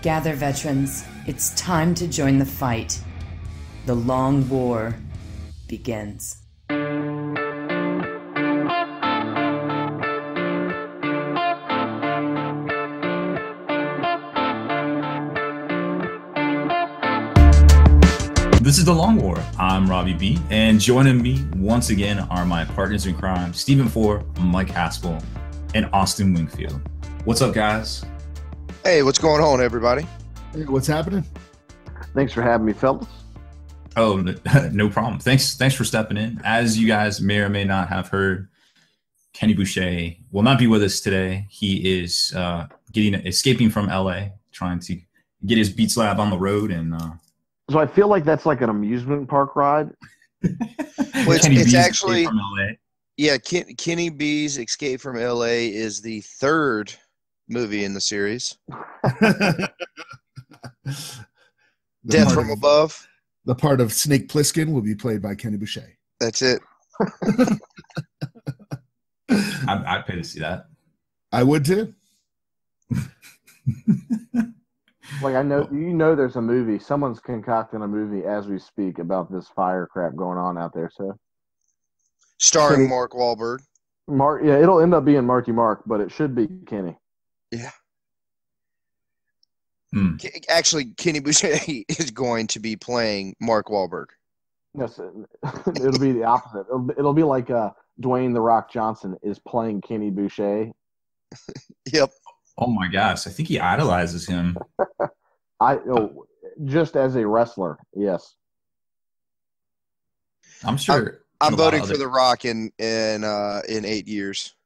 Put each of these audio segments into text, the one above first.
Gather, veterans. It's time to join the fight. The long war begins. This is The Long War. I'm Robbie B, and joining me once again are my partners in crime, Stephen Four, Mike Haspel, and Austin Wingfield. What's up, guys? Hey, what's going on, everybody? Hey, what's happening? Thanks for having me, fellas. Oh, no problem. Thanks for stepping in. As you guys may or may not have heard, Kenny Boucher will not be with us today. He is escaping from LA, trying to get his Beats Lab on the road, and So I feel like that's like an amusement park ride. Well, it's actually from LA. Yeah, Kenny B's Escape from LA is the third movie in the series. Death from Above. The part of Snake Plissken will be played by Kenny Boucher. That's it. I'd pay to see that. I would too. Like, I know, there's a movie. Someone's concocting a movie as we speak about this fire crap going on out there. So, starring Mark Wahlberg. Yeah, it'll end up being Marky Mark, but it should be Kenny. Yeah. Actually, Kenny Boucher is going to be playing Mark Wahlberg. Yes, it'll be the opposite. It'll be like Dwayne "The Rock" Johnson is playing Kenny Boucher. Yep. Oh my gosh, I think he idolizes him. Just as a wrestler, yes. I'm sure. I'm voting for The Rock in 8 years.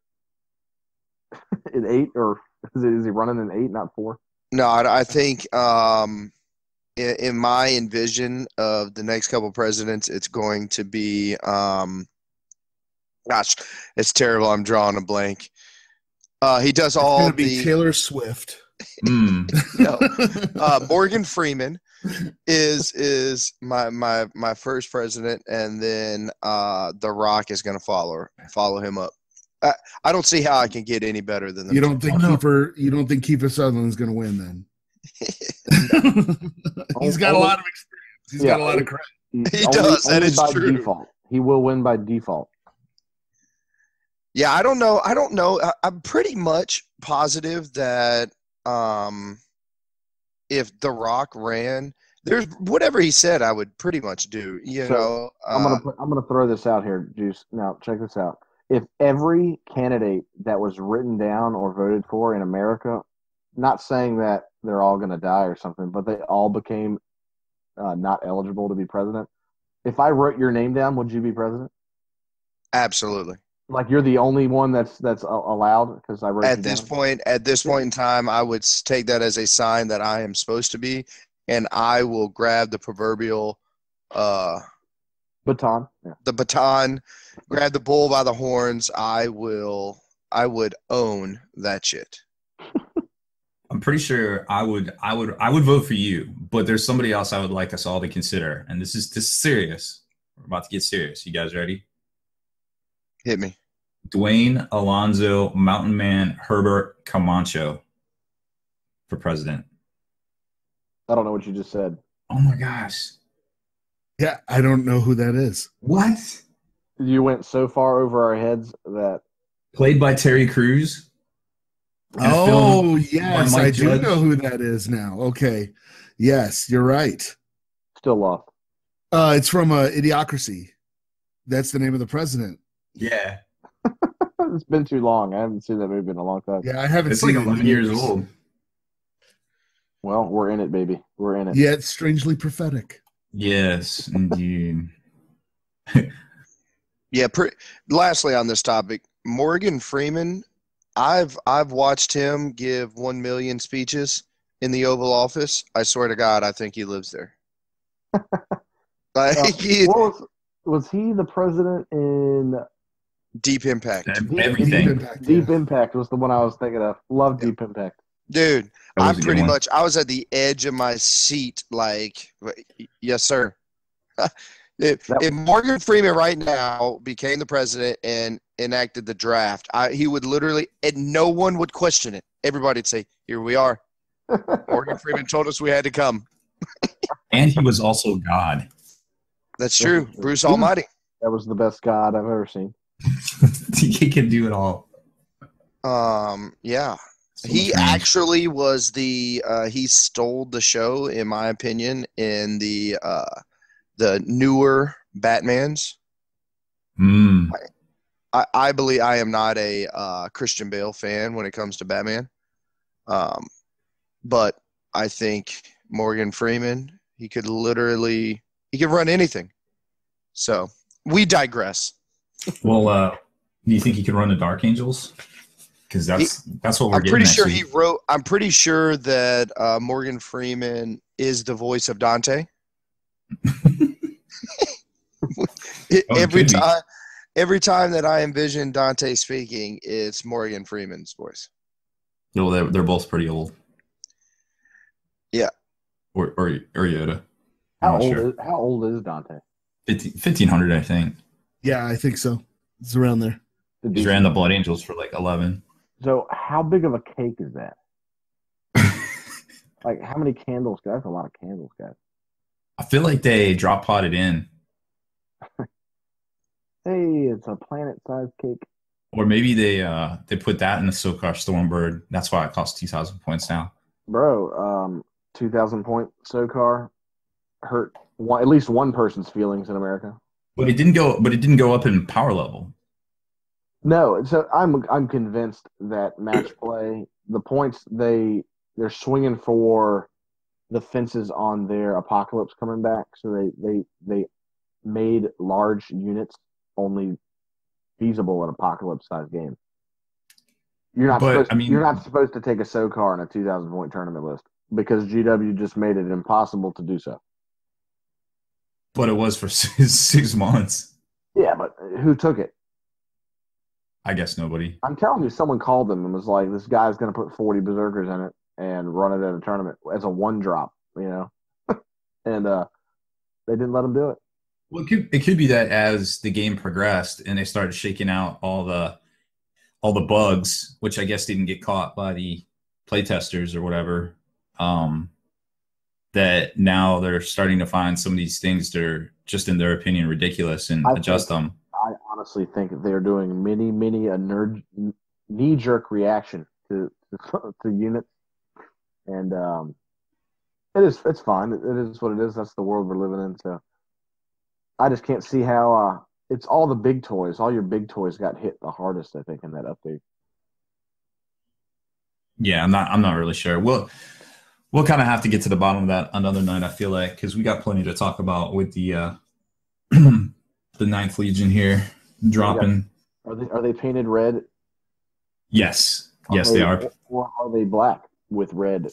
In 8, or is he running in 8, not 4? No, I think in my envision of the next couple presidents, it's going to be gosh, it's terrible. I'm drawing a blank. He does all it's gonna be Taylor Swift. No, Morgan Freeman is my first president, and then The Rock is going to follow him up. I don't see how I can get any better than them. You don't think Kiefer Sutherland's going to win then? He's got a lot of experience. He's got a lot of credit. He does. That is true. Default. He will win by default. Yeah, I don't know. I'm pretty much positive that if The Rock ran, there's whatever he said, I would pretty much do. I'm gonna throw this out here, Juice. Now check this out. If every candidate that was written down or voted for in America, not saying that they're all going to die or something, but they all became not eligible to be president, if I wrote your name down, would you be president? Absolutely. Like, you're the only one that's allowed because I wrote you down? At this point in time, I would take that as a sign that I am supposed to be, and I will grab the proverbial baton. Yeah. The baton, grab the bull by the horns. I would own that shit. I'm pretty sure I would vote for you, but there's somebody else I would like us all to consider, and this is serious. We're about to get serious. You guys ready? Hit me. Dwayne Alonzo Mountain Man Herbert Camacho for president. I don't know what you just said. Oh my gosh. Yeah, I don't know who that is. What? You went so far over our heads that... Played by Terry Crews. Oh, yes, I do know who that is now. Okay. Yes, you're right. Still lost. It's from Idiocracy. That's the name of the president. Yeah. It's been too long. I haven't seen that movie in a long time. Yeah, I haven't it's seen like 11 years old. Well, we're in it, baby. We're in it. Yeah, it's strangely prophetic. Yes, indeed. Yeah. Lastly, on this topic, Morgan Freeman. I've watched him give 1 million speeches in the Oval Office. I swear to God, I think he lives there. Was he the president in Deep Impact? Everything. Deep Impact was the one I was thinking of. Love Deep Impact. Dude, I was at the edge of my seat, like, yes, sir. If Morgan Freeman right now became the president and enacted the draft, he would literally, and no one would question it. Everybody would say, here we are. Morgan Freeman told us we had to come. And he was also God. That's true. Bruce Almighty. That was the best God I've ever seen. He can do it all. Yeah. So He much range. actually was he stole the show, in my opinion, in the newer Batmans. Mm. I believe I am not a Christian Bale fan when it comes to Batman. But I think Morgan Freeman, he could run anything. So we digress. Well, do you think he could run the Dark Angels? Because that's what we're getting. I'm pretty sure that Morgan Freeman is the voice of Dante. Every time that I envision Dante speaking, it's Morgan Freeman's voice. No, they're both pretty old. Yeah. Or Yoda. How old is Dante? 1500, I think. Yeah, I think so. It's around there. He's ran the Blood Angels for like 11. So how big of a cake is that? Like, how many candles, guys? A lot of candles, guys. I feel like they drop potted in. Hey, it's a planet-sized cake. Or maybe they put that in the Sokar Stormbird. That's why it costs 2,000 points now. Bro, 2,000 point Sokar hurt at least one person's feelings in America. But it didn't go up in power level. No, so I'm convinced that match play, the points they're swinging for the fences on their Apocalypse coming back, so they made large units only feasible in Apocalypse size game. You're not supposed to take a Sokar in a 2,000 point tournament list because GW just made it impossible to do so. But it was for 6 months. Yeah, but who took it? I guess nobody. I'm telling you, someone called them and was like, this guy's going to put 40 Berserkers in it and run it at a tournament as a one drop, and they didn't let him do it. Well, it could be that as the game progressed and they started shaking out all the bugs, which I guess didn't get caught by the playtesters or whatever, that now they're starting to find some of these things that are just, in their opinion, ridiculous and adjust them. I honestly think they're doing a knee-jerk reaction to units, and it's fine. It is what it is. That's the world we're living in. So I just can't see how it's all the big toys. All your big toys got hit the hardest, I think, in that update. Yeah, I'm not really sure. We'll kind of have to get to the bottom of that another night, I feel like, because we got plenty to talk about with the the 9th Legion here dropping. Are they painted red? Yes. Yes, they are. Or are they black with red?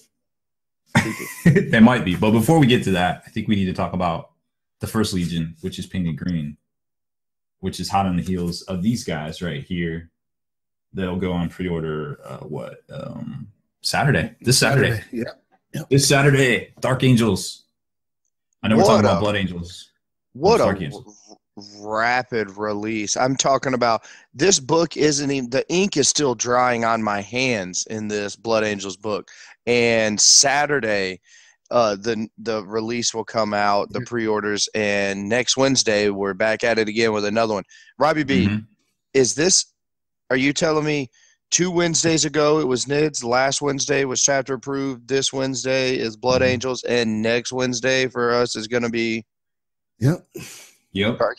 They might be. But before we get to that, I think we need to talk about the 1st Legion, which is painted green, which is hot on the heels of these guys right here. They'll go on pre-order Saturday. This Saturday. Yeah. Yep. This Saturday, Dark Angels. I know we're talking about Blood Angels. What a rapid release. I'm talking about this book isn't even, the ink is still drying on my hands in this Blood Angels book. And Saturday, the release will come out, the pre-orders, and next Wednesday we're back at it again with another one. Robbie B, are you telling me 2 Wednesdays ago it was NIDS, last Wednesday was chapter approved, this Wednesday is Blood Angels, and next Wednesday for us is going to be Dark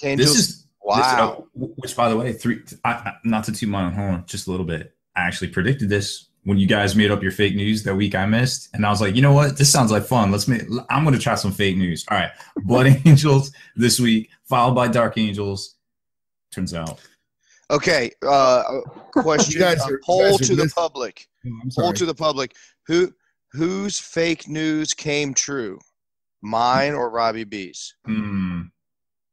Angels? Wow. Which, by the way, not to toot my own horn, just a little bit. I actually predicted this when you guys made up your fake news that week I missed, and I was like, you know what? This sounds like fun. I'm going to try some fake news. All right, Blood Angels this week, followed by Dark Angels. Turns out. Okay. Question. Poll to the public. Poll to the public. Whose fake news came true? Mine or Robbie B's?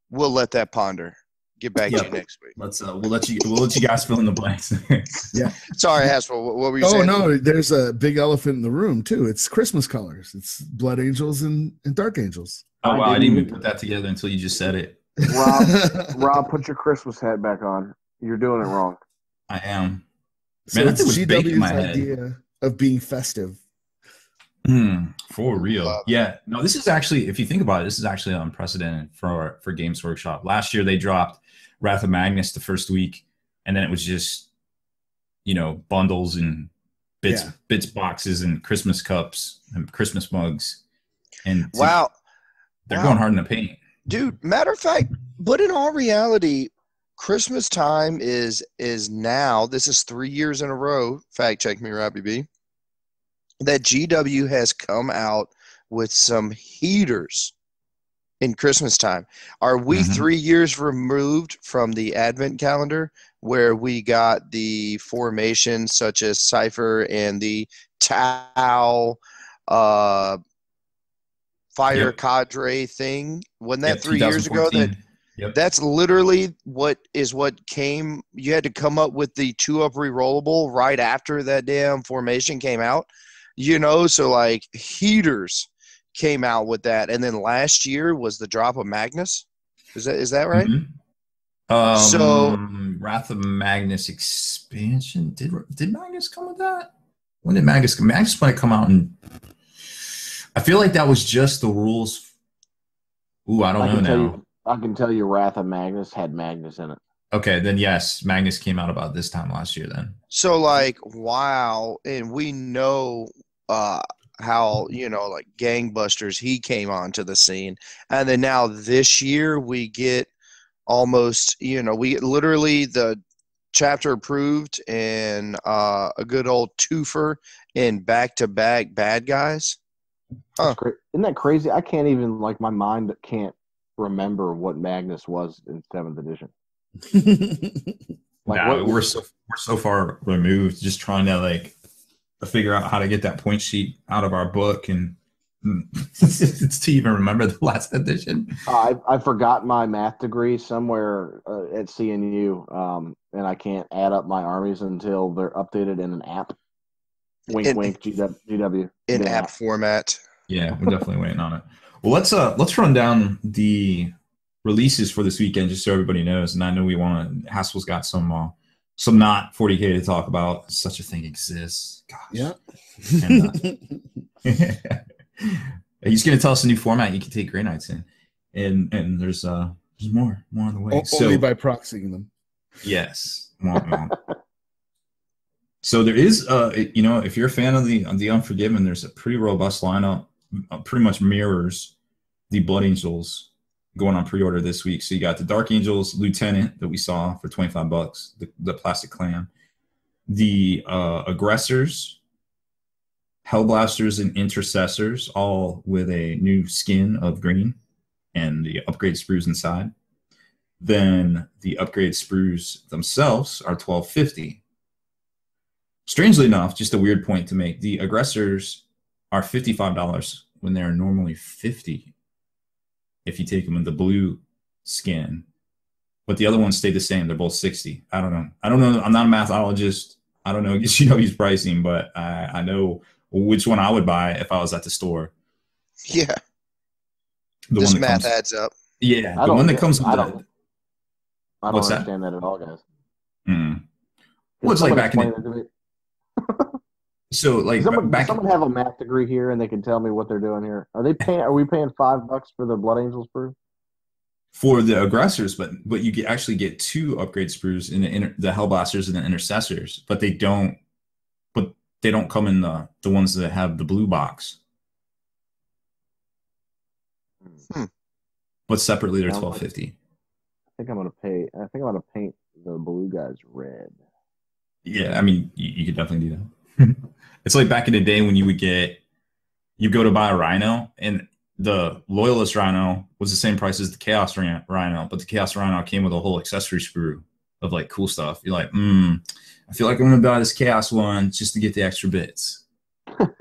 We'll let that ponder. Get back to you next week. We'll let you guys fill in the blanks. Yeah. Sorry, Haspel. What were you saying? Oh no, there's a big elephant in the room too. It's Christmas colors. It's Blood Angels and Dark Angels. Oh wow, I didn't even put that together until you just said it. Rob, put your Christmas hat back on. You're doing it wrong. I am. So Man, it's GW's idea of being festive. For real. Yeah. No, this is actually, if you think about it, this is actually unprecedented for Games Workshop. Last year they dropped Wrath of Magnus the first week, and then it was just, bundles and bits boxes and Christmas cups and Christmas mugs. And wow. They're going hard in the paint. Dude, matter of fact, but in all reality, Christmas time is now, this is 3 years in a row, fact check me, Robbie B, that GW has come out with some heaters in Christmas time. Are we 3 years removed from the Advent calendar where we got the formations such as Cypher and the Tau Fire Cadre thing? Wasn't that 3 years ago? That's literally what came. You had to come up with the 2-up rerollable right after that damn formation came out. So like heaters came out with that, and then last year was the drop of Magnus. Is that right? So Wrath of Magnus expansion, did Magnus come with that? When did Magnus come? Magnus might come out, and I feel like that was just the rules. Ooh, I don't know now. I can tell you Wrath of Magnus had Magnus in it. Okay, then yes, Magnus came out about this time last year then. So like, wow, and we know how, like gangbusters, he came onto the scene. And then now this year we get almost, we get literally the chapter approved and a good old twofer in back-to-back bad guys. Huh. Isn't that crazy? I can't even, my mind can't remember what Magnus was in 7th edition. We're so far removed, just trying to figure out how to get that point sheet out of our book, and it's to even remember the last edition. I forgot my math degree somewhere at CNU, and I can't add up my armies until they're updated in an app. Wink, wink, GW. In app format. Yeah, we're definitely waiting on it. Well, let's run down the releases for this weekend, just so everybody knows. And I know Haskell's got some not 40K to talk about. Such a thing exists. Gosh. Yeah. And, he's going to tell us a new format you can take Grey Knights in, and there's more on the way. Only by proxying them. Yes. So there is, if you're a fan of the Unforgiven, there's a pretty robust lineup. Pretty much mirrors the Blood Angels going on pre-order this week. So you got the Dark Angels Lieutenant that we saw for $25, the plastic clan, the Aggressors, Hellblasters, and Intercessors, all with a new skin of green and the upgrade sprues inside. Then the upgrade sprues themselves are $12.50. Strangely enough, just a weird point to make, the Aggressors are $55 when they're normally $50 if you take them in the blue skin. But the other ones stay the same. They're both $60. I don't know. I'm not a mathologist. I don't know his pricing, but I know which one I would buy if I was at the store. Yeah. This math adds up. Yeah. The one that comes with I don't understand that at all, guys. Well, it's like back in So someone have a math degree here and they can tell me what they're doing here. Are we paying $5 for the Blood Angels brew? For the Aggressors, but you actually get 2 upgrade sprues in the Hellblasters and the Intercessors, but they don't come in the ones that have the blue box. But separately they're $12.50. I think I'm gonna paint the blue guys red. Yeah, I mean you could definitely do that. It's like back in the day when you go to buy a Rhino, and the Loyalist Rhino was the same price as the Chaos Rhino, but the Chaos Rhino came with a whole accessory sprue of cool stuff. You're like, I feel like I'm gonna buy this Chaos one just to get the extra bits.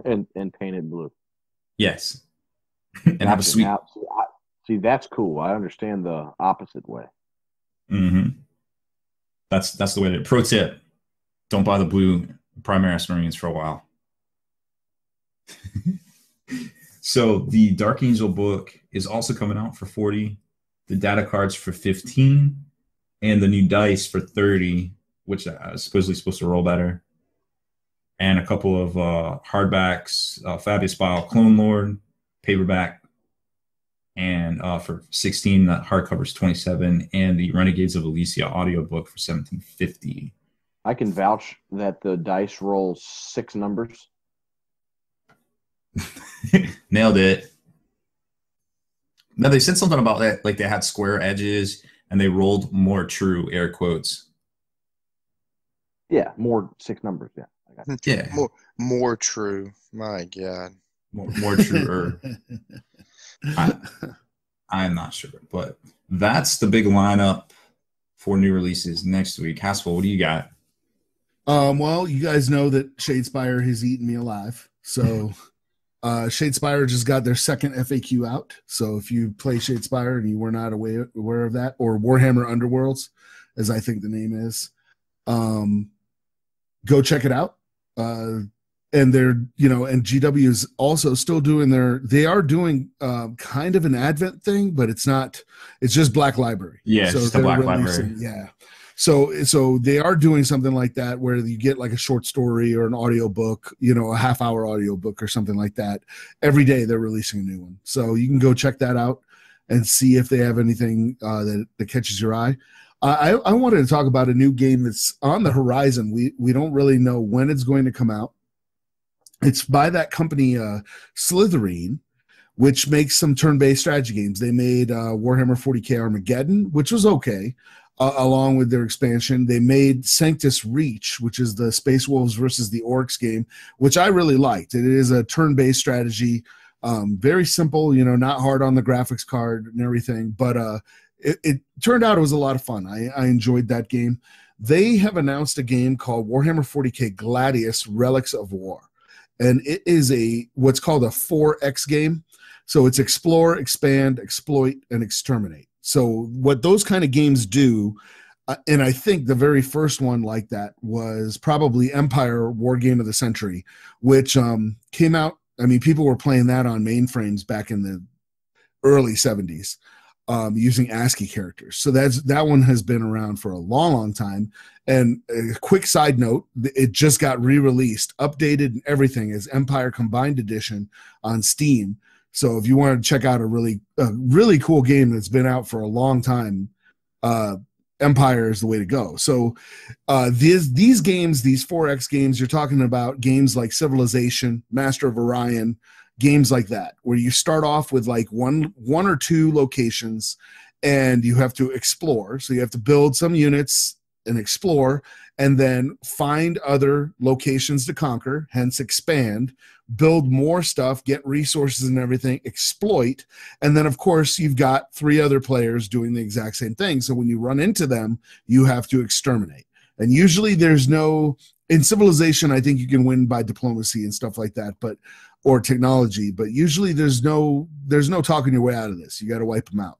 and painted blue. Yes. And have a sweet. See, that's cool. I understand the opposite way. That's the way to. Pro tip: don't buy the blue Primaris Marines for a while. So the Dark Angel book is also coming out for $40, the data cards for $15, and the new dice for $30, which is supposedly supposed to roll better. and a couple of hardbacks, Fabius Bile, Clone Lord, paperback, and for 16, the hardcover's 27, and the Renegades of Elysia audiobook for 1750. I can vouch that the dice rolls 6 numbers. Nailed it. Now they said something about that, like they had square edges and they rolled more true, air quotes. Yeah, more 6 numbers. Yeah, I got it. Yeah, more true. My God, more true. I am not sure, but that's the big lineup for new releases next week. Haspel, what do you got? Well, you guys know that Shadespire has eaten me alive. So Shadespire just got their second FAQ out. So if you play Shadespire and you were not aware of that, or Warhammer Underworlds, as I think the name is, go check it out. And they're, and GW is also still doing they are doing kind of an Advent thing, but it's just Black Library. Yeah, so it's just a Black Library. Yeah. So they are doing something like that where you get like a short story or an audiobook, a half-hour audiobook or something like that. Every day they're releasing a new one. So you can go check that out and see if they have anything that catches your eye. I wanted to talk about a new game that's on the horizon. We don't really know when it's going to come out. It's by that company, Slitherine, which makes some turn-based strategy games. They made Warhammer 40K Armageddon, which was okay. Along with their expansion, they made Sanctus Reach, which is the Space Wolves versus the Orcs game, which I really liked. It is a turn-based strategy, very simple, not hard on the graphics card and everything, but it turned out it was a lot of fun. I enjoyed that game. They have announced a game called Warhammer 40K Gladius Relics of War, and it is what's called a 4X game. So it's explore, expand, exploit, and exterminate. So what those kind of games do, and I think the very first one like that was probably Empire War Game of the Century, which came out. I mean, people were playing that on mainframes back in the early 70s using ASCII characters. So that one has been around for a long, long time. And a quick side note, it just got re-released, updated and everything as Empire Combined Edition on Steam. So if you want to check out a really cool game that's been out for a long time, Empire is the way to go. So these games, these 4X games, you're talking about games like Civilization, Master of Orion, games like that, where you start off with like one or two locations and you have to explore. So you have to build some units and explore, and then find other locations to conquer, hence expand, build more stuff, get resources and everything, exploit, and then of course you've got 3 other players doing the exact same thing. So when you run into them, you have to exterminate. And usually in Civilization, I think you can win by diplomacy and stuff like that, or technology, but usually there's no talking your way out of this. You got to wipe them out.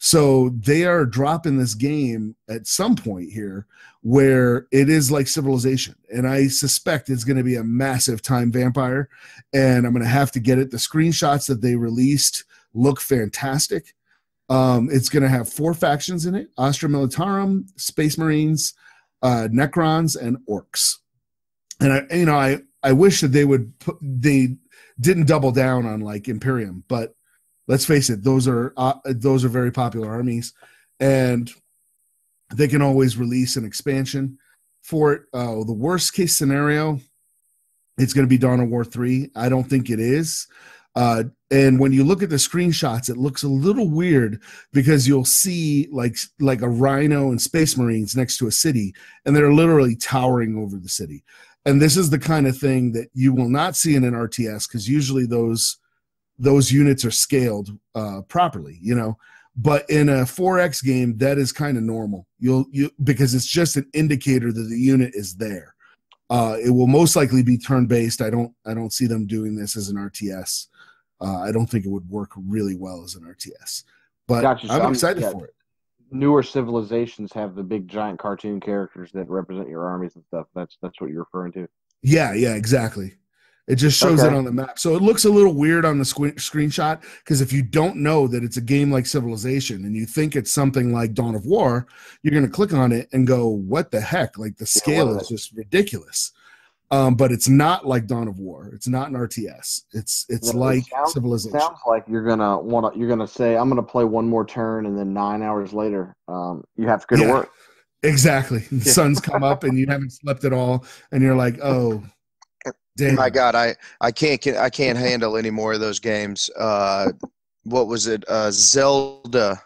So they are dropping this game at some point here where it is like Civilization. And I suspect it's going to be a massive time vampire. And I'm going to have to get it. The screenshots that they released look fantastic. It's going to have 4 factions in it: Astra Militarum, Space Marines, Necrons, and Orcs. And I wish that they didn't double down on like Imperium, but let's face it, those are very popular armies, and they can always release an expansion for it. The worst case scenario, it's going to be Dawn of War 3. I don't think it is. And when you look at the screenshots, it looks a little weird because you'll see like a Rhino and Space Marines next to a city, and they're literally towering over the city. And this is the kind of thing that you will not see in an RTS, because usually those units are scaled properly, but in a 4X game, that is kind of normal. Because it's just an indicator that the unit is there. It will most likely be turn-based. I don't see them doing this as an RTS. I don't think it would work really well as an RTS, but gotcha. I'm excited for it. Newer civilizations have the big giant cartoon characters that represent your armies and stuff. That's what you're referring to. Yeah, exactly. It just shows it on the map. So it looks a little weird on the screenshot, because if you don't know that it's a game like Civilization and you think it's something like Dawn of War, you're going to click on it and go, what the heck? Like the scale is just ridiculous. But it's not like Dawn of War. It's not an RTS. It's like Civilization. Sounds like you're gonna say, I'm gonna play one more turn, and then 9 hours later, you have to go to work. Exactly. The sun's come up and you haven't slept at all, and you're like, oh, damn. My God, I can't handle any more of those games. What was it? Zelda,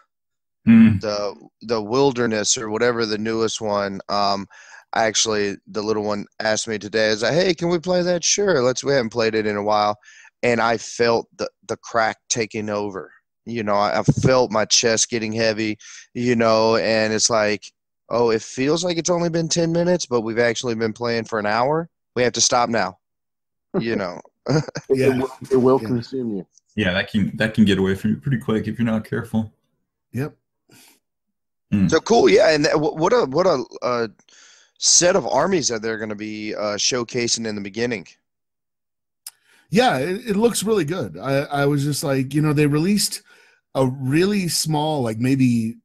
the Wilderness or whatever, the newest one. Actually, the little one asked me today. I was like, "Hey, can we play that?" Sure. We haven't played it in a while, and I felt the crack taking over. I felt my chest getting heavy. And it's like, oh, it feels like it's only been 10 minutes, but we've actually been playing for an hour. We have to stop now. It will consume you. Yeah, that can get away from you pretty quick if you're not careful. Yep. So cool, yeah. And what a set of armies that they're going to be showcasing in the beginning. Yeah, it looks really good. I was just like, they released a really small, like maybe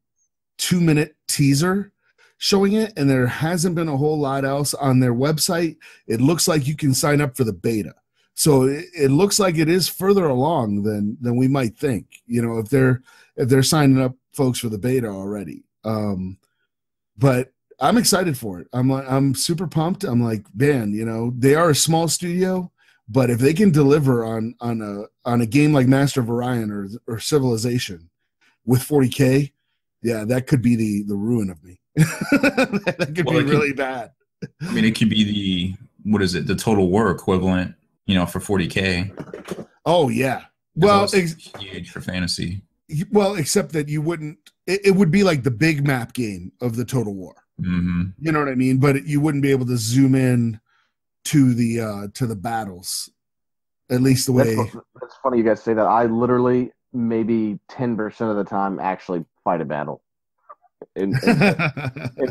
2-minute teaser showing it, and there hasn't been a whole lot else on their website. It looks like you can sign up for the beta. So it looks like it is further along than we might think, if they're signing up folks for the beta already. But I'm excited for it. I'm super pumped. I'm like, man, they are a small studio, but if they can deliver on a game like Master of Orion or Civilization with 40K, yeah, that could be the ruin of me. That could be really bad. I mean, it could be the Total War equivalent, for 40K. Oh yeah. Well, huge for fantasy. Well, except that you wouldn't. It would be like the big map game of the Total War. Mm-hmm. You know what I mean? But you wouldn't be able to zoom in to the battles. At least the way. That's funny you guys say that. I literally maybe 10% of the time actually fight a battle. In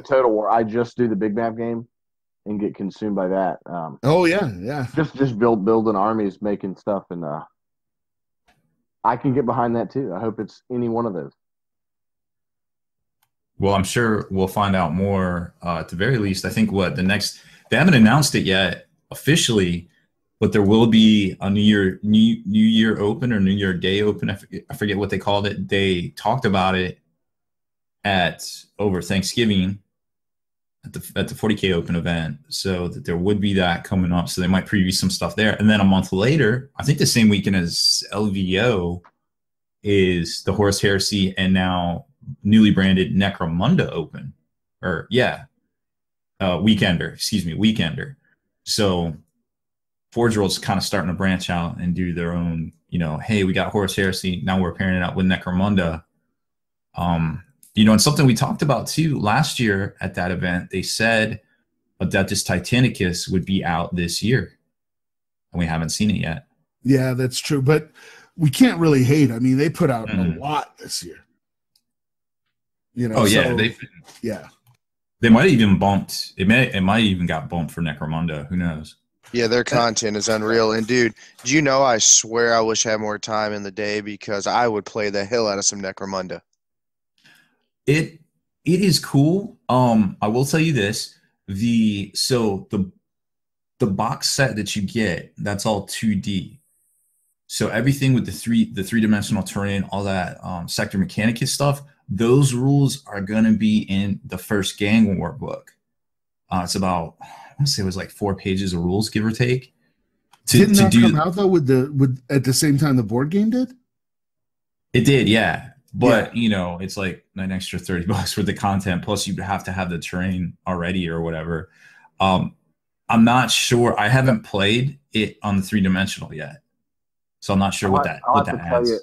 Total War, I just do the big map game and get consumed by that. Oh yeah. Just building armies, making stuff, and I can get behind that too. I hope it's any one of those. Well, I'm sure we'll find out more. At the very least, I think they haven't announced it yet officially, but there will be a New Year Open or New Year Day Open. I forget what they called it. They talked about it over Thanksgiving at the 40K Open event, so that there would be that coming up. So they might preview some stuff there, and then a month later, I think the same weekend as LVO, is the Horus Heresy and now newly branded Necromunda Open, Weekender. So Forge World's kind of starting to branch out and do their own. Hey, we got Horus Heresy, now we're pairing it out with Necromunda. And something we talked about too last year at that event, they said Adeptus Titanicus would be out this year, and we haven't seen it yet. Yeah, that's true, but we can't really hate. I mean, they put out a lot this year. Oh yeah, they might have even bumped. It might even got bumped for Necromunda. Who knows? Yeah, their content is unreal. And dude, do you know? I swear, I wish I had more time in the day because I would play the hell out of some Necromunda. It is cool. I will tell you this: the box set that you get, that's all 2D. So everything with the three-dimensional terrain, all that Sector Mechanicus stuff, those rules are gonna be in the first Gang War book. It's about, I want to say it was like 4 pages of rules, give or take. Didn't that come out though with at the same time the board game did? It did, yeah. But it's like an extra $30 worth of content. Plus, you'd have to have the terrain already or whatever. I'm not sure. I haven't played it on the 3-dimensional yet, so I'm not sure what that adds. Tell you,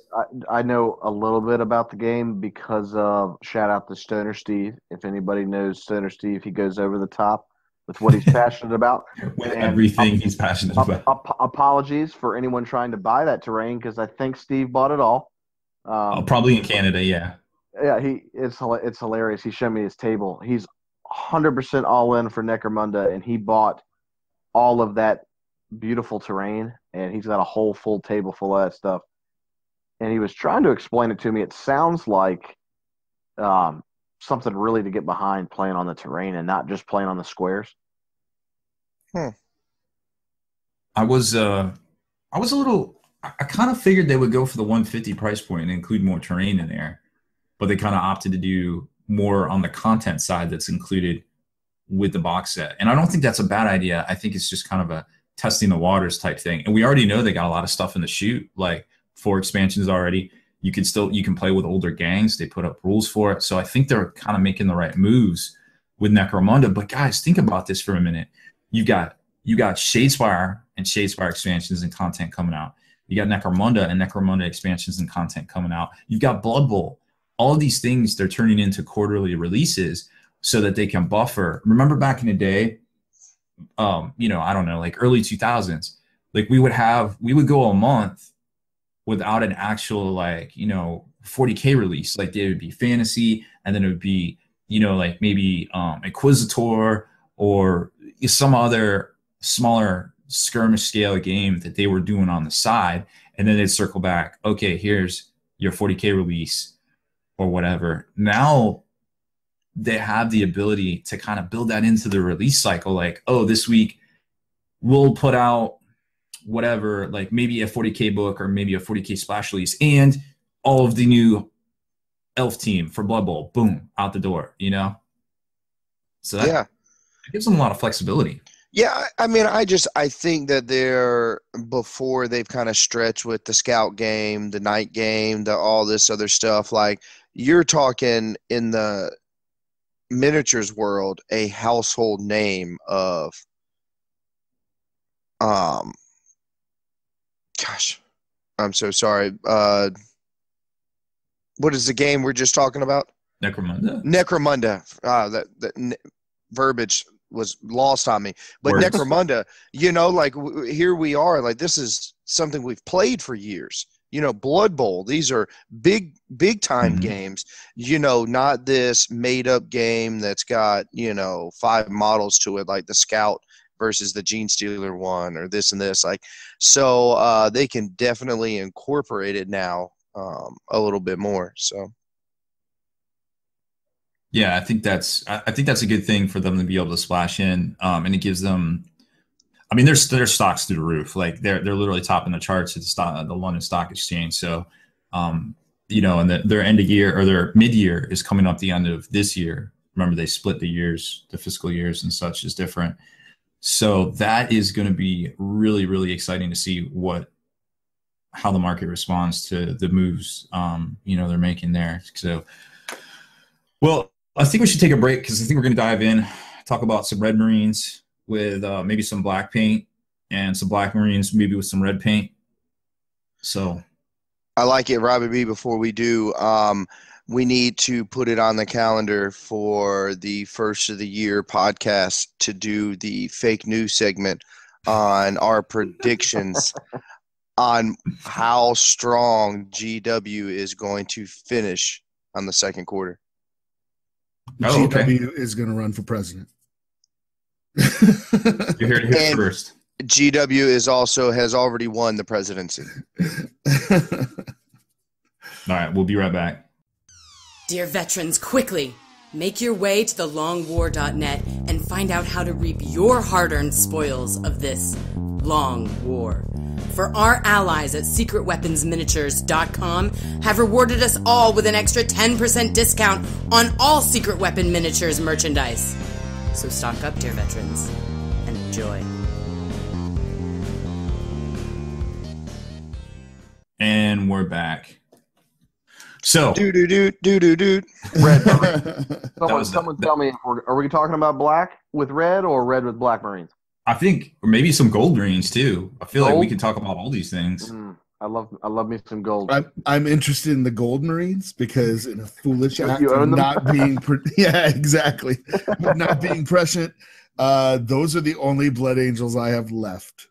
I know a little bit about the game because of shout out to Stoner Steve. If anybody knows Stoner Steve, he goes over the top with what he's passionate about. With everything he's passionate about. Apologies for anyone trying to buy that terrain because I think Steve bought it all. Probably in Canada, yeah. Yeah, it's hilarious. He showed me his table. He's 100% all in for Necromunda, and he bought all of that beautiful terrain, and he's got a whole full table full of that stuff. And he was trying to explain it to me. It sounds like something really to get behind, playing on the terrain and not just playing on the squares. I was a little. I kind of figured they would go for the 150 price point and include more terrain in there, but they kind of opted to do more on the content side that's included with the box set. And I don't think that's a bad idea. I think it's just kind of a testing the waters type thing. And we already know they got a lot of stuff in the chute, like 4 expansions already. You can play with older gangs. They put up rules for it. So I think they're kind of making the right moves with Necromunda. But guys, think about this for a minute. You got Shadespire and Shadespire expansions and content coming out. You got Necromunda and Necromunda expansions and content coming out. You've got Blood Bowl. All of these things they're turning into quarterly releases so that they can buffer. Remember back in the day, I don't know, like early 2000s, like we would go a month without an actual 40K release. Like there would be fantasy, and then it would be, like maybe Inquisitor or some other smaller skirmish scale game that they were doing on the side, and then they'd circle back. Okay, here's your 40K release or whatever. Now they have the ability to kind of build that into the release cycle. Like, oh, this week we'll put out whatever, like maybe a 40K book or maybe a 40K splash release and all of the new elf team for Blood Bowl, boom, out the door, So that gives them a lot of flexibility. Yeah, I mean, I think that before they've kind of stretched with the scout game, the night game, all this other stuff. Like you're talking in the miniatures world, a household name of, gosh, I'm so sorry. What is the game we're just talking about? Necromunda. That verbiage was lost on me, but Words. Necromunda, here we are, like this is something we've played for years. Blood Bowl, these are big time games, not this made up game that's got 5 models to it, like the Scout versus the Gene Stealer one or this and this, so they can definitely incorporate it now a little bit more. So yeah, I think that's a good thing for them to be able to splash in, and it gives them. I mean, their stocks through the roof. Like they're literally topping the charts at the London Stock Exchange. So, and their end of year or their mid year is coming up the end of this year. Remember, they split the fiscal years and such is different. So that is going to be really, really exciting to see how the market responds to the moves, they're making there. So, well, I think we should take a break because I think we're going to dive in, talk about some Red Marines with maybe some black paint and some Black Marines maybe with some red paint. So I like it, Robbie B. Before we do, we need to put it on the calendar for the first of the year podcast to do the fake news segment on our predictions on how strong GW is going to finish on the second quarter. Oh, okay. GW is going to run for president. You're here to hear it first. GW has already won the presidency. All right, we'll be right back. Dear veterans, quickly, make your way to thelongwar.net and find out how to reap your hard-earned spoils of this long war. For our allies at secretweaponsminiatures.com have rewarded us all with an extra 10% discount on all Secret Weapon Miniatures merchandise. So stock up, dear veterans, and enjoy. And we're back. So, do. Red. Someone tell me, are we talking about black with red or red with Black Marines? I think, or maybe some gold Marines too. I feel like we could talk about all these things. I love me some gold. I'm interested in the gold Marines because in a foolish act you of own them? not being exactly not being prescient, those are the only Blood Angels I have left.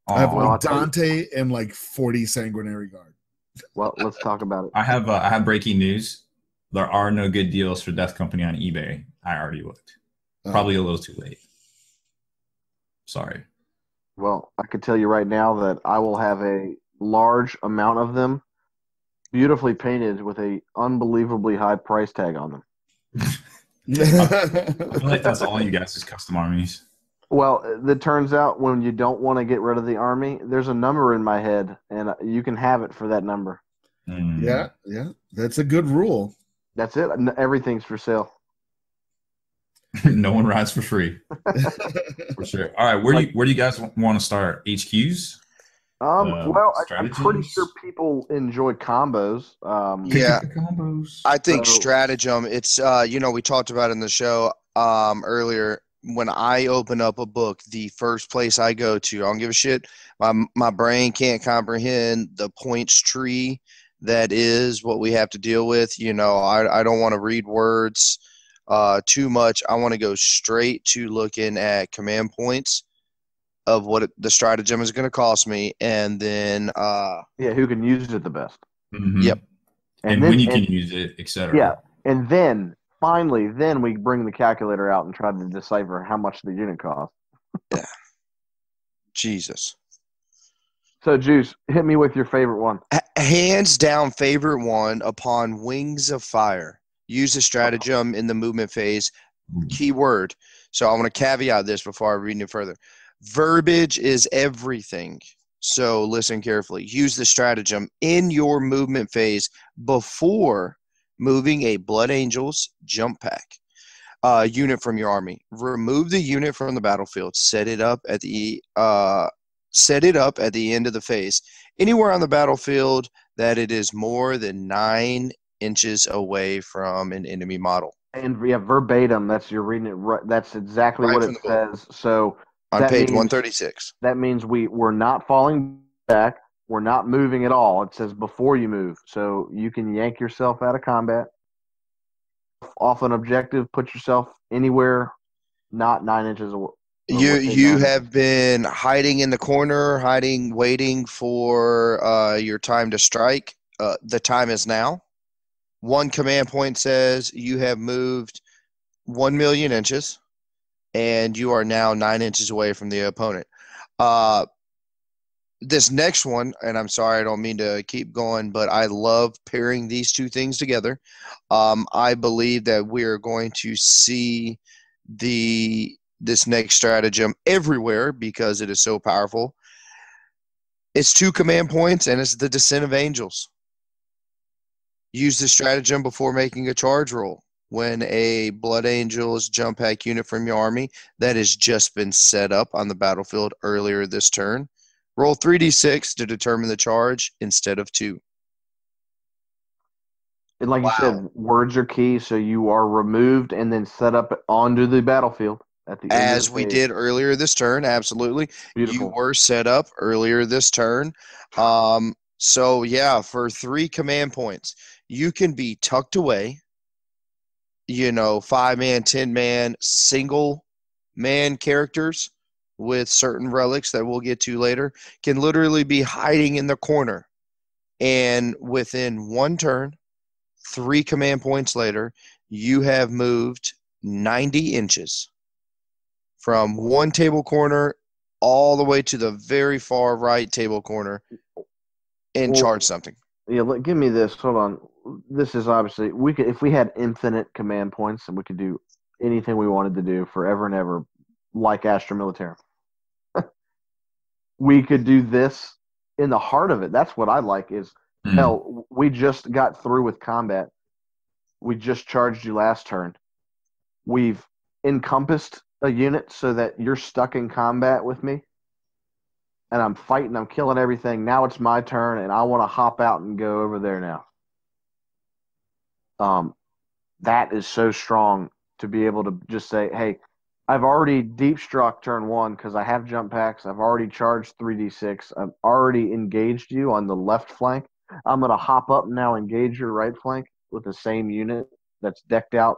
I have like Dante and like 40 Sanguinary Guard. Well, let's talk about it. I have breaking news. There are no good deals for Death Company on eBay. I already looked. Probably a little too late. Sorry. Well, I can tell you right now that I will have a large amount of them beautifully painted with a unbelievably high price tag on them. I feel like that's all you guys is custom armies. Well, it turns out when you don't want to get rid of the army, there's a number in my head, and you can have it for that number. Yeah, that's a good rule. That's it. Everything's for sale. No one rides for free. For sure. All right, where do you guys want to start? HQs? Well, I'm pretty stratagems? sure people enjoy combos. Yeah. The combos. I think So- stratagem. It's we talked about in the show earlier. When I open up a book, the first place I go to, I don't give a shit. My brain can't comprehend the points tree that is what we have to deal with. I don't want to read words too much. I want to go straight to looking at command points of what the stratagem is going to cost me, and then who can use it the best? Mhm. Yep. And then- when you can use it, etc. Yeah, and then finally, we bring the calculator out and try to decipher how much the unit costs. Jesus. So, Juice, hit me with your favorite one. Hands down favorite one upon Wings of Fire. Use the stratagem in the movement phase. Keyword. So I want to caveat this before I read any further. Verbiage is everything. So listen carefully. Use the stratagem in your movement phase before moving a Blood Angels jump pack unit from your army. Remove the unit from the battlefield. Set it up at the end of the phase. Anywhere on the battlefield that it is more than 9 inches away from an enemy model. And verbatim, that's you're reading it right. That's exactly Right what from it the book. says. So On that page means- 136. That means we're not falling back. We're not moving at all. It says before you move. So you can yank yourself out of combat. Off an objective, put yourself anywhere not 9 inches away. You have been hiding in the corner, waiting for your time to strike. The time is now. One command point says you have moved 1 million inches, and you are now 9 inches away from the opponent. This next one, and I'm sorry, I don't mean to keep going, but I love pairing these two things together. I believe that we're going to see this next stratagem everywhere because it is so powerful. It's 2 command points, and it's the Descent of Angels. Use the stratagem before making a charge roll. When a Blood Angels jump pack unit from your army that has just been set up on the battlefield earlier this turn, roll 3d6 to determine the charge instead of 2. And like you said, words are key. So you are removed and then set up onto the battlefield at the end As of the we phase. did earlier this turn, absolutely. Beautiful. You were set up earlier this turn. So, yeah, for 3 command points, you can be tucked away, 5-man, 10-man, single-man characters with certain relics that we'll get to later can literally be hiding in the corner. And within 1 turn, 3 command points later, you have moved 90 inches from one table corner all the way to the very far right table corner and charge something. Yeah, give me this. Hold on. This is obviously if we had infinite command points and we could do anything we wanted to do forever and ever, like Astra Militarum. We could do this in the heart of it. That's what I like is hell, we just got through with combat. We just charged you last turn. We've encompassed a unit so that you're stuck in combat with me. And I'm fighting, I'm killing everything. Now it's my turn, and I want to hop out and go over there now. That is so strong to be able to just say, hey, I've already deep struck turn 1 because I have jump packs. I've already charged 3d6. I've already engaged you on the left flank. I'm going to hop up now, engage your right flank with the same unit that's decked out.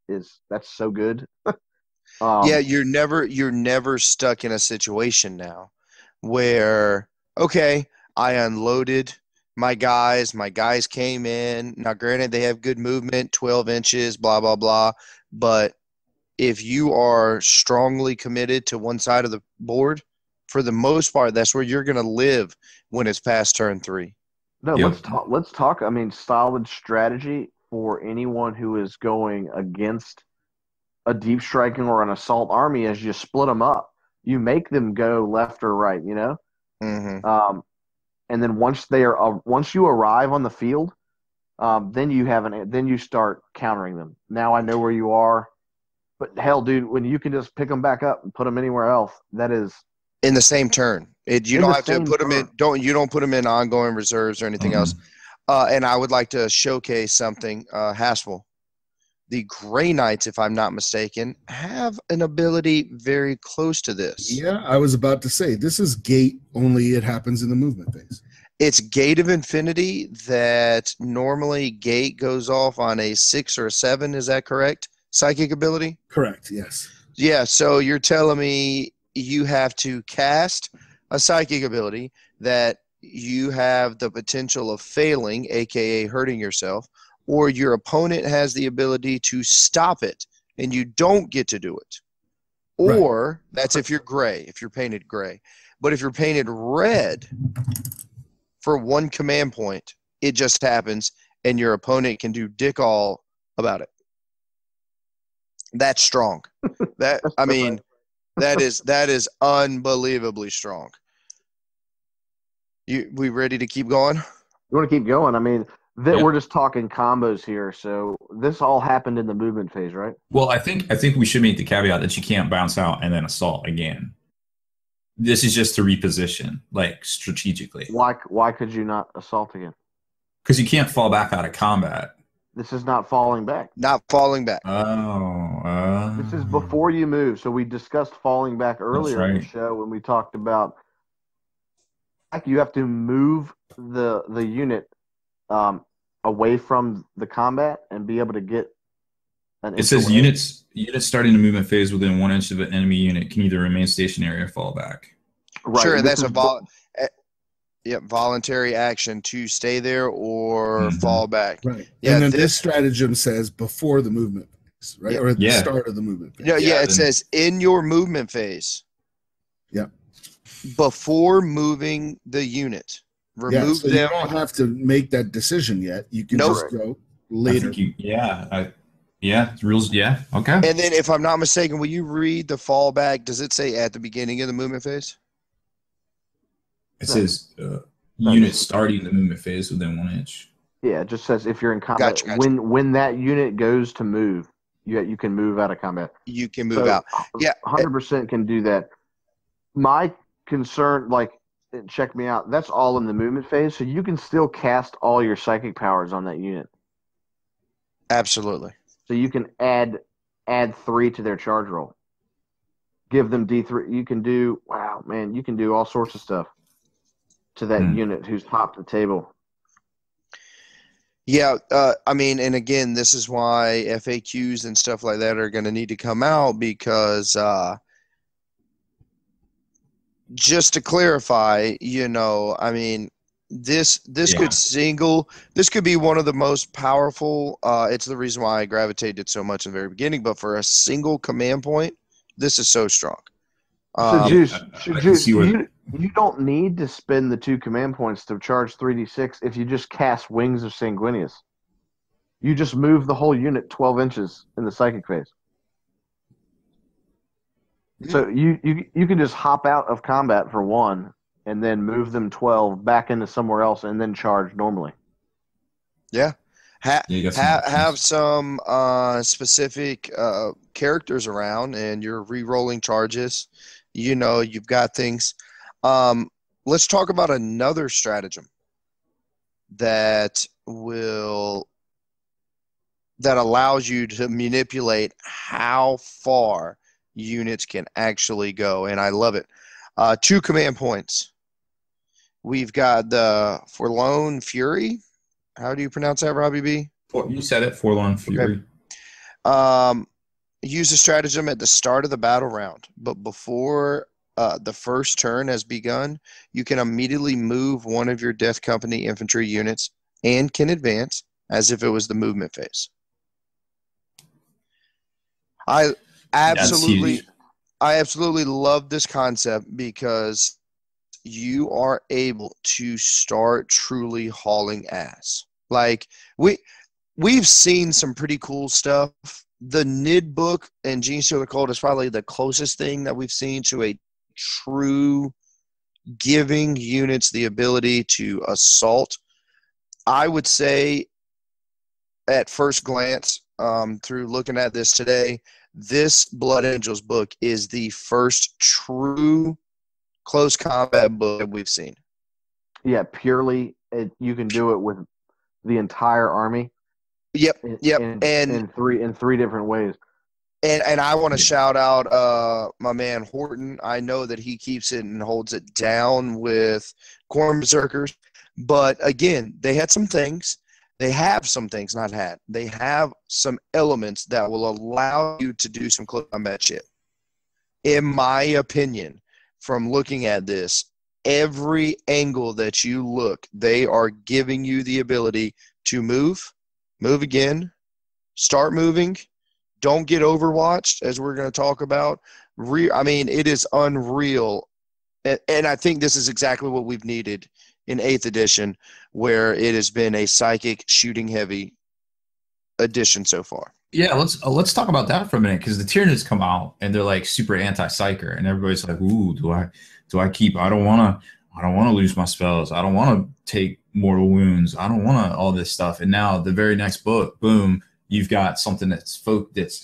That's so good. Yeah, you're never stuck in a situation now where, okay, I unloaded my guys came in. Now, granted, they have good movement, 12 inches, blah, blah, blah. But if you are strongly committed to one side of the board, for the most part, that's where you're going to live when it's past turn 3. No, Yep. let's talk. I mean, solid strategy for anyone who is going against a deep striking or an assault army is you split them up. You make them go left or right, you know? Mm-hmm. And then once you arrive on the field, then you start countering them. Now I know where you are. But hell, dude, when you can just pick them back up and put them anywhere else, that is In the same turn. You don't have to put them in. You don't put them in ongoing reserves or anything else. And I would like to showcase something. Haspel, the Grey Knights, if I'm not mistaken, have an ability very close to this. Yeah, I was about to say this is gate, only it happens in the movement phase. It's Gate of Infinity that normally Gate goes off on a 6 or a 7. Is that correct? Psychic ability? Correct, yes. Yeah, so you're telling me you have to cast a psychic ability that you have the potential of failing, aka hurting yourself, or your opponent has the ability to stop it and you don't get to do it. Or that's if you're gray, if you're painted gray. But if you're painted red for 1 command point, it just happens and your opponent can do dick all about it. That's strong. That is unbelievably strong. We ready to keep going? You want to keep going? I mean, we're just talking combos here, so this all happened in the movement phase, right? Well, I think we should make the caveat that you can't bounce out and then assault again. This is just to reposition, like strategically. Why could you not assault again? Because you can't fall back out of combat. This is not falling back. Not falling back. This is before you move. So we discussed falling back earlier in the show when we talked about you have to move the unit away from the combat and be able to get an. It says units starting the movement phase within 1 inch of an enemy unit can either remain stationary or fall back. Right. Sure, that's voluntary action to stay there or fall back. Right. Yeah, and then this stratagem says before the movement phase, right? Or at the start of the movement phase. It says in your movement phase. Yeah. Before moving the unit. Remove them. You don't have to make that decision yet. You can just go later. Rules. Yeah. Okay. And then if I'm not mistaken, will you read the fallback? Does it say at the beginning of the movement phase? It says unit starting the movement phase within 1 inch. Yeah, it just says if you're in combat, gotcha. When that unit goes to move, you can move out of combat. You can move out. Yeah, 100% can do that. My concern, check me out. That's all in the movement phase, so you can still cast all your psychic powers on that unit. Absolutely. So you can add 3 to their charge roll. Give them D3. You can do you can do all sorts of stuff to that unit who's topped the table. Yeah, and again, this is why FAQs and stuff like that are going to need to come out because just to clarify, this could be one of the most powerful. It's the reason why I gravitated so much in the very beginning. But for a single command point, this is so strong. So, Juice, you don't need to spend the 2 command points to charge 3d6 if you just cast Wings of Sanguinius. You just move the whole unit 12 inches in the psychic phase. So you can just hop out of combat for 1 and then move them 12 back into somewhere else and then charge normally. Yeah. Have some specific characters around and you're re-rolling charges. You've got things. Let's talk about another stratagem that allows you to manipulate how far units can actually go, and I love it. 2 command points. We've got the Forlorn Fury. How do you pronounce that, Robbie B? You said it, Forlorn Fury. Okay. Use a stratagem at the start of the battle round, but before the first turn has begun, you can immediately move one of your Death Company infantry units and can advance as if it was the movement phase. I absolutely love this concept because you are able to start truly hauling ass. Like we've seen some pretty cool stuff the NID book and Gene Stealer Cult is probably the closest thing that we've seen to a true giving units the ability to assault. I would say at first glance, through looking at this today, this Blood Angels book is the first true close combat book that we've seen. Yeah, purely you can do it with the entire army. Yep. In three different ways. And I want to shout out my man Horton. I know that he keeps it and holds it down with Corn Berserkers. But again, they had some things. They have some things, not had. They have some elements that will allow you to do some close combat shit. In my opinion, from looking at this, every angle that you look, they are giving you the ability to move again, start moving, don't get overwatched, as we're going to talk about. It is unreal. And I think this is exactly what we've needed in 8th edition, where it has been a psychic shooting heavy edition so far. Yeah, let's talk about that for a minute, because the Tyranids come out and they're like super anti-psyker, and everybody's like, "Ooh, do I keep? I don't want to lose my spells. I don't want to take mortal wounds. I don't want to all this stuff." And now the very next book, boom, you've got something that's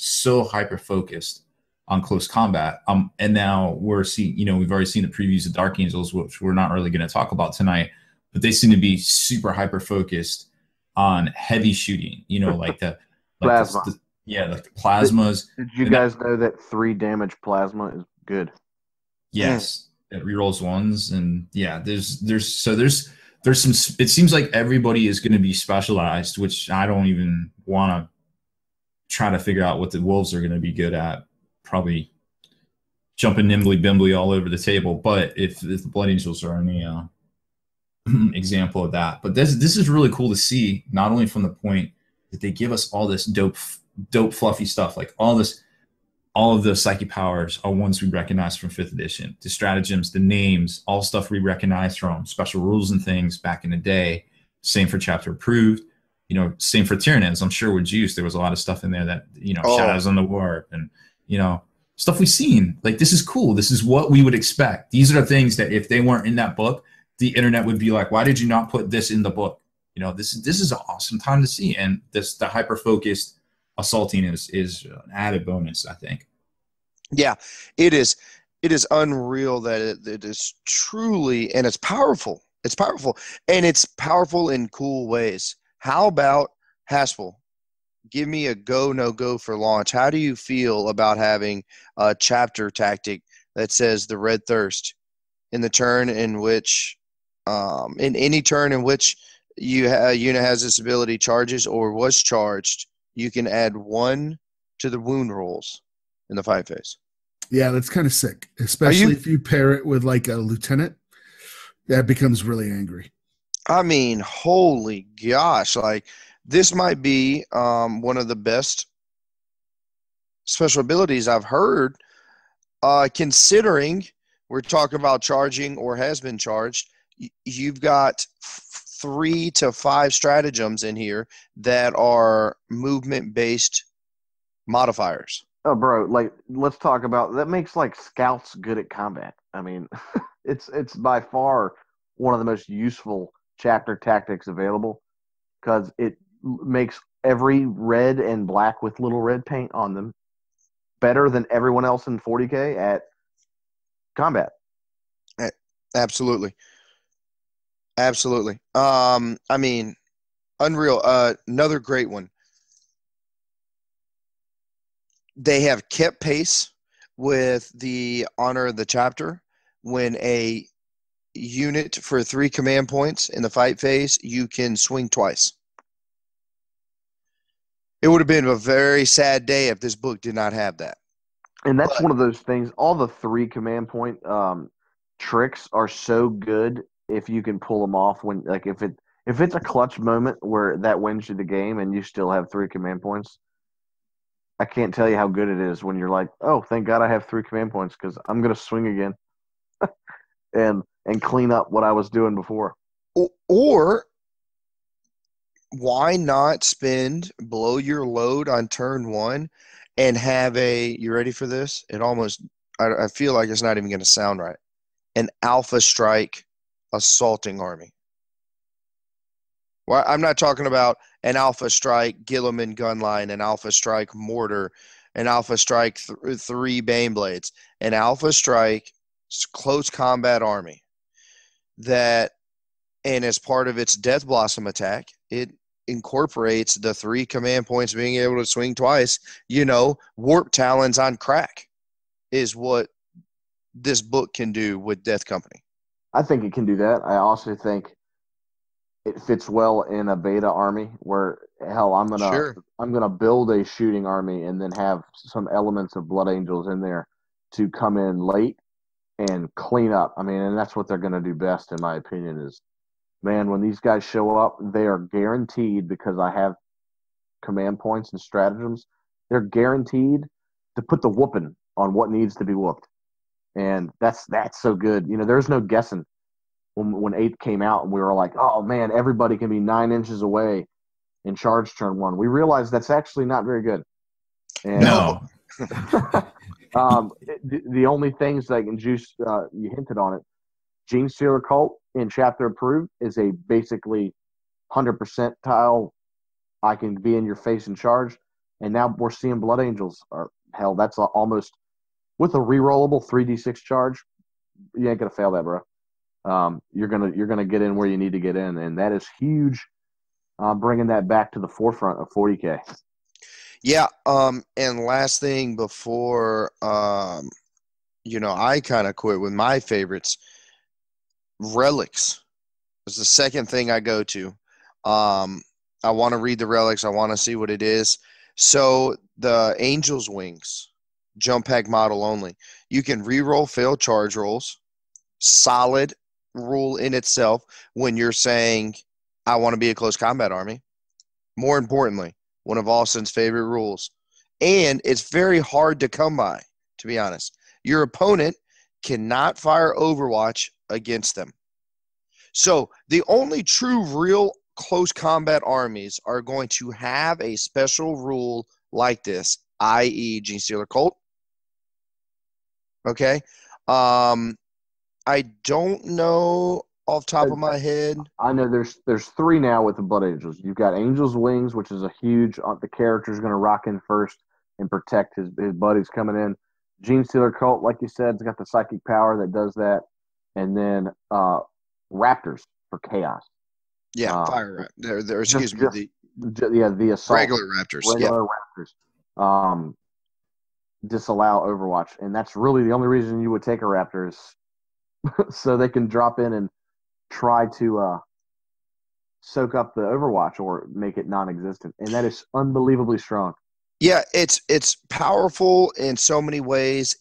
so hyper focused on close combat. And now we're seeing, we've already seen the previews of Dark Angels, which we're not really going to talk about tonight, but they seem to be super hyper focused on heavy shooting. Like the Plasma. Like the plasmas. Did you guys know that 3 damage plasma is good? Yes, it rerolls ones, and yeah, there's some. It seems like everybody is going to be specialized, which I don't even want to try to figure out what the wolves are going to be good at. Probably jumping nimbly bimbly all over the table. But if the Blood Angels are any example of that, but this is really cool to see. Not only from the point that they give us all this dope fluffy stuff, like all of the psychic powers are ones we recognize from 5th edition. The stratagems, the names, all stuff we recognize from special rules and things back in the day. Same for chapter approved. Same for Tyranids. I'm sure with Juice there was a lot of stuff in there that Shadows on the Warp and stuff we've seen. Like, this is cool. This is what we would expect. These are the things that if they weren't in that book, the internet would be like, why did you not put this in the book? This is an awesome time to see. And the hyper focused assaulting is an added bonus, I think. Yeah, it is. It is unreal that it is truly, and it's powerful. It's powerful, and it's powerful in cool ways. How about Haspel? Give me a go, no go for launch. How do you feel about having a chapter tactic that says the Red Thirst in the turn in which, in any turn in which a unit has this ability, charges or was charged, you can add 1 to the wound rolls in the fight phase? Yeah, that's kind of sick, especially if you pair it with like a lieutenant. That becomes really angry. I mean, holy gosh, like this might be one of the best special abilities I've heard, considering we're talking about charging or has been charged. You've got 3 to 5 stratagems in here that are movement-based modifiers. Oh, bro, like, let's talk about that. Makes like scouts good at combat. I mean, it's by far one of the most useful chapter tactics available, because it makes every red and black with little red paint on them better than everyone else in 40K at combat. Absolutely. Unreal. Another great one. They have kept pace with the honor of the chapter. When a unit for 3 command points in the fight phase, you can swing twice. It would have been a very sad day if this book did not have that. And that's one of those things. All the 3 command point tricks are so good if you can pull them off. When, like, if it's a clutch moment where that wins you the game and you still have 3 command points, I can't tell you how good it is when you're like, oh, thank God I have 3 command points, because I'm going to swing again and clean up what I was doing before. Or why not blow your load on turn 1 and have you ready for this? I feel like it's not even going to sound right. An Alpha Strike assaulting army. Well, I'm not talking about an Alpha Strike Gilliman gunline, an Alpha Strike mortar, an Alpha Strike 3 Baneblades, an Alpha Strike close combat army that, and as part of its Death Blossom attack, it incorporates the 3 command points being able to swing twice. Warp Talons on crack is what this book can do with Death Company. I think it can do that. I also think it fits well in a beta army where, hell, I'm gonna build a shooting army and then have some elements of Blood Angels in there to come in late and clean up. I mean, and that's what they're gonna do best, in my opinion. Is, man, when these guys show up, they are guaranteed, because I have command points and stratagems, they're guaranteed to put the whooping on what needs to be whooped. And that's so good. There's no guessing. When 8 came out and we were like, oh man, everybody can be 9 inches away in charge turn 1. We realized that's actually not very good. And, No. the only things that can juice, you hinted on it, Gene Stealer Cult in Chapter Approved is a basically 100% tile. I can be in your face in charge. And now we're seeing Blood Angels. Hell, that's almost, with a rerollable 3d6 charge, you ain't gonna fail that, bro. You're gonna get in where you need to get in, and that is huge. Bringing that back to the forefront of 40K. Yeah. And last thing before, I kind of quit with my favorites. Relics is the second thing I go to. I want to read the relics. I want to see what it is. So the Angel's Wings. Jump pack model only. You can reroll failed charge rolls. Solid rule in itself when you're saying, I want to be a close combat army. More importantly, one of Austin's favorite rules. And it's very hard to come by, to be honest. Your opponent cannot fire Overwatch against them. So the only true real close combat armies are going to have a special rule like this, i.e. Gene Stealer Cult. Okay. I don't know off the top of my head. I know there's 3 now with the Blood Angels. You've got Angel's Wings, which is a huge, the character's going to rock in first and protect his buddies coming in. Gene Stealer Cult, like you said, it's got the psychic power that does that. And then Raptors for Chaos. Yeah, Fire Raptors. Excuse me. The assault. Regular Raptors. Regular Raptors. Disallow Overwatch. And that's really the only reason you would take a Raptor is so they can drop in and try to soak up the Overwatch or make it non-existent. And that is unbelievably strong. Yeah, it's powerful in so many ways.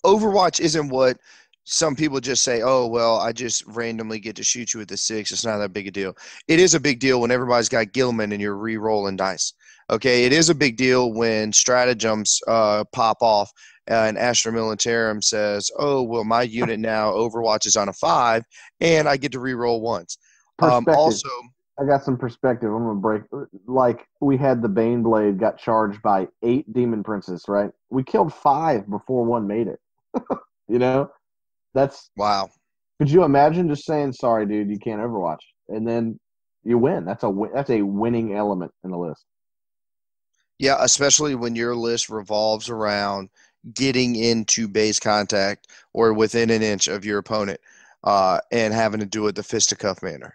Overwatch isn't what some people just say, oh, well, I just randomly get to shoot you with the 6. It's not that big a deal. It is a big deal when everybody's got Gilman and you're re-rolling dice. Okay, it is a big deal when stratagems pop off and Astra Militarum says, oh, well, my unit now Overwatch is on a 5 and I get to re-roll once. Also, I got some perspective. I'm going to break. Like, we had the Baneblade got charged by 8 Demon Princes, right? We killed 5 before 1 made it. That's wow. Could you imagine just saying, sorry, dude, you can't Overwatch? And then you win. That's a winning element in the list. Yeah, especially when your list revolves around getting into base contact or within an inch of your opponent and having to do it the fisticuff manner.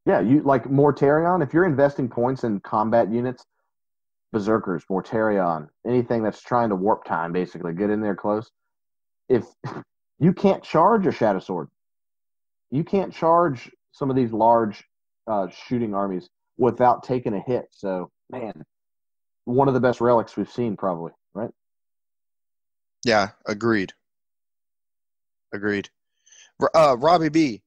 Yeah, you like Mortarion. If you're investing points in combat units, Berserkers, Mortarion, anything that's trying to warp time, basically, get in there close. If you can't charge a Shadow Sword, you can't charge some of these large shooting armies without taking a hit. So, man, one of the best relics we've seen, probably, right? Yeah, agreed. Robbie B,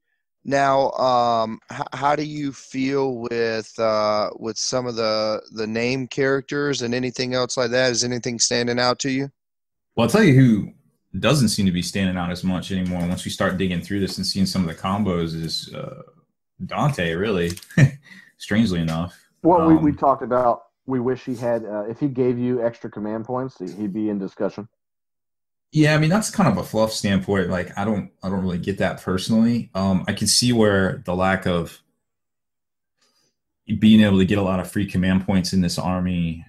now, how do you feel with some of the name characters and anything else like that? Is anything standing out to you? Well, I'll tell you who doesn't seem to be standing out as much anymore once we start digging through this and seeing some of the combos is Dante, really, strangely enough. What we talked about, we wish he had. If he gave you extra command points, he'd be in discussion. Yeah, I mean that's kind of a fluff standpoint. Like I don't really get that personally. I can see where the lack of being able to get a lot of free command points in this army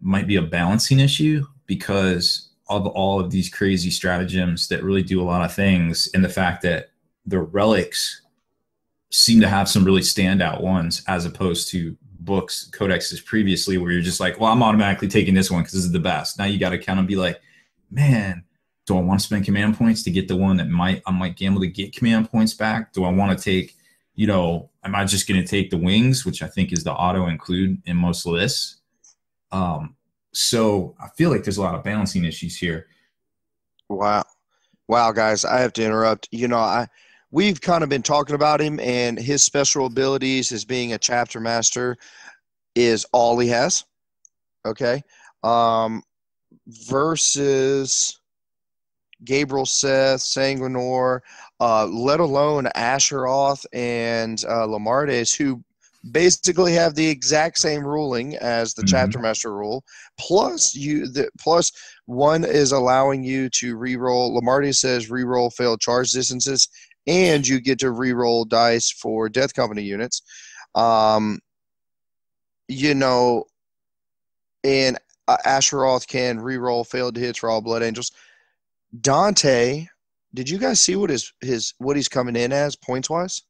might be a balancing issue because of all of these crazy stratagems that really do a lot of things, and the fact that the relics seem to have some really standout ones as opposed to books, codexes previously, where you're just like, well, I'm automatically taking this one because this is the best. Now you got to kind of be like, man, do I want to spend command points to get the one that I might gamble to get command points back? Do I want to take, am I just going to take the wings, which I think is the auto include in most lists? So I feel like there's a lot of balancing issues here. Wow, guys, I have to interrupt. We've kind of been talking about him, and his special abilities as being a chapter master is all he has. Okay. Versus Gabriel Seth, Sanguinor, let alone Asheroth and Lamardes, who basically have the exact same ruling as the chapter master rule. Plus, plus one is allowing you to reroll. Lamardes says reroll failed charge distances, and you get to reroll dice for Death Company units. And Asheroth can reroll failed hits for all Blood Angels. Dante, did you guys see what what he's coming in as points wise?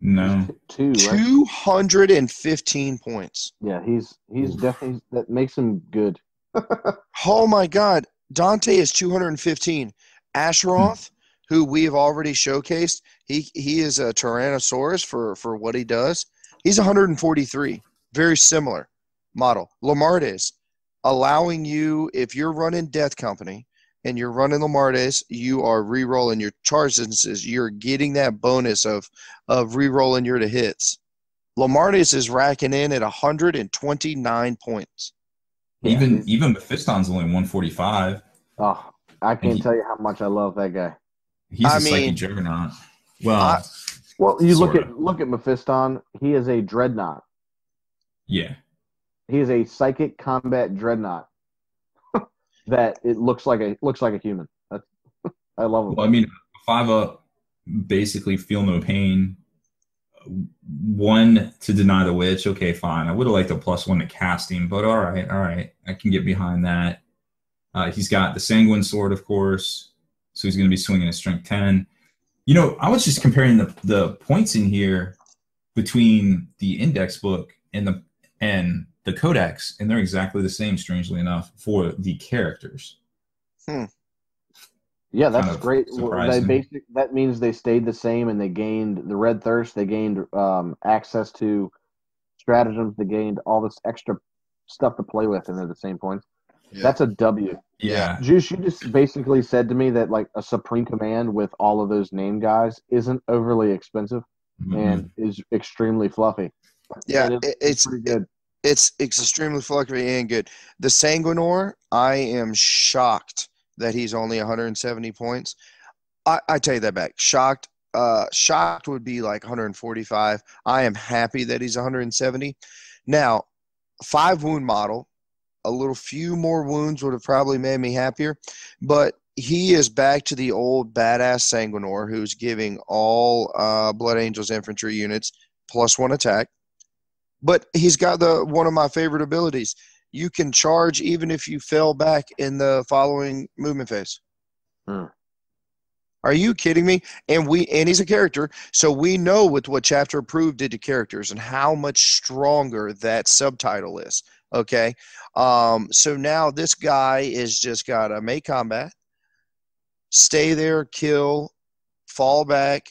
No. 215 points. Yeah, he's definitely, that makes him good. Oh my God, Dante is 215. Asheroth, who we've already showcased, he is a Tyrannosaurus for what he does. He's 143. Very similar model. Lamardes, allowing you, if you're running Death Company and you're running Lamardes, you are re-rolling your charge instances. You're getting that bonus of re-rolling your to hits. Lamardes is racking in at 129 points. Even Mephiston's only 145. Oh, I can't tell you how much I love that guy. He's a psychic juggernaut. Well, you look at Mephiston. He is a dreadnought. Yeah. He is a psychic combat dreadnought. That it looks like a human. I love him. Well, I mean, 5-up, basically feel no pain. 1 to deny the witch. Okay, fine. I would have liked a +1 to casting, but all right. I can get behind that. He's got the Sanguine Sword, of course, so he's going to be swinging a strength 10. I was just comparing the points in here between the index book and the codex, and they're exactly the same, strangely enough, for the characters. Yeah, that's great. That means they stayed the same, and they gained the Red Thirst. They gained access to stratagems. They gained all this extra stuff to play with, and they're the same points. Yeah. That's a W. Yeah. Juice, you just basically said to me that like a Supreme Command with all of those name guys isn't overly expensive and is extremely fluffy. Yeah, it's pretty good. It's extremely fluffy and good. The Sanguinor, I am shocked that he's only 170 points. I take that back. Shocked would be like 145. I am happy that he's 170. Now, 5 wound model, a little few more wounds would have probably made me happier, but he is back to the old badass Sanguinor, who's giving all Blood Angels infantry units +1 attack. But he's got one of my favorite abilities. You can charge even if you fell back in the following movement phase. Are you kidding me? And he's a character, so we know with what Chapter Approved did to characters and how much stronger that subtitle is. Okay, so now this guy is just got to make combat, stay there, kill, fall back,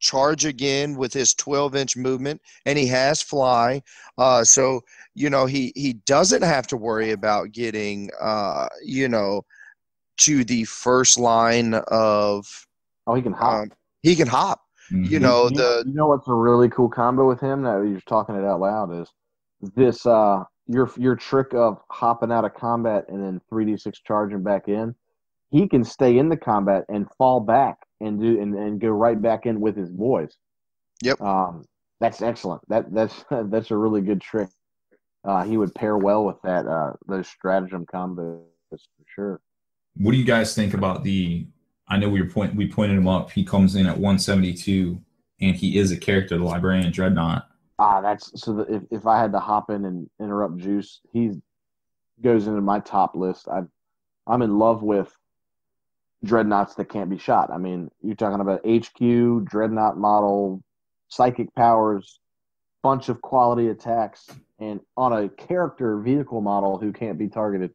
charge again with his 12-inch movement, and he has fly. So, he doesn't have to worry about getting, to the first line of. Oh, he can hop. He can hop. Mm-hmm. You know what's a really cool combo with him that you're talking it out loud is this. Your trick of hopping out of combat and then 3d6 charging back in. He can stay in the combat and fall back and go right back in with his boys. Yep. That's excellent. That's a really good trick. He would pair well with that those stratagem combos for sure. What do you guys think about the? I know we pointed him up. He comes in at 172, and he is a character, the Librarian Dreadnought. That's so. If I had to hop in and interrupt Juice, he goes into my top list. I'm in love with dreadnoughts that can't be shot. I mean, you're talking about HQ dreadnought model, psychic powers, bunch of quality attacks, and on a character vehicle model who can't be targeted.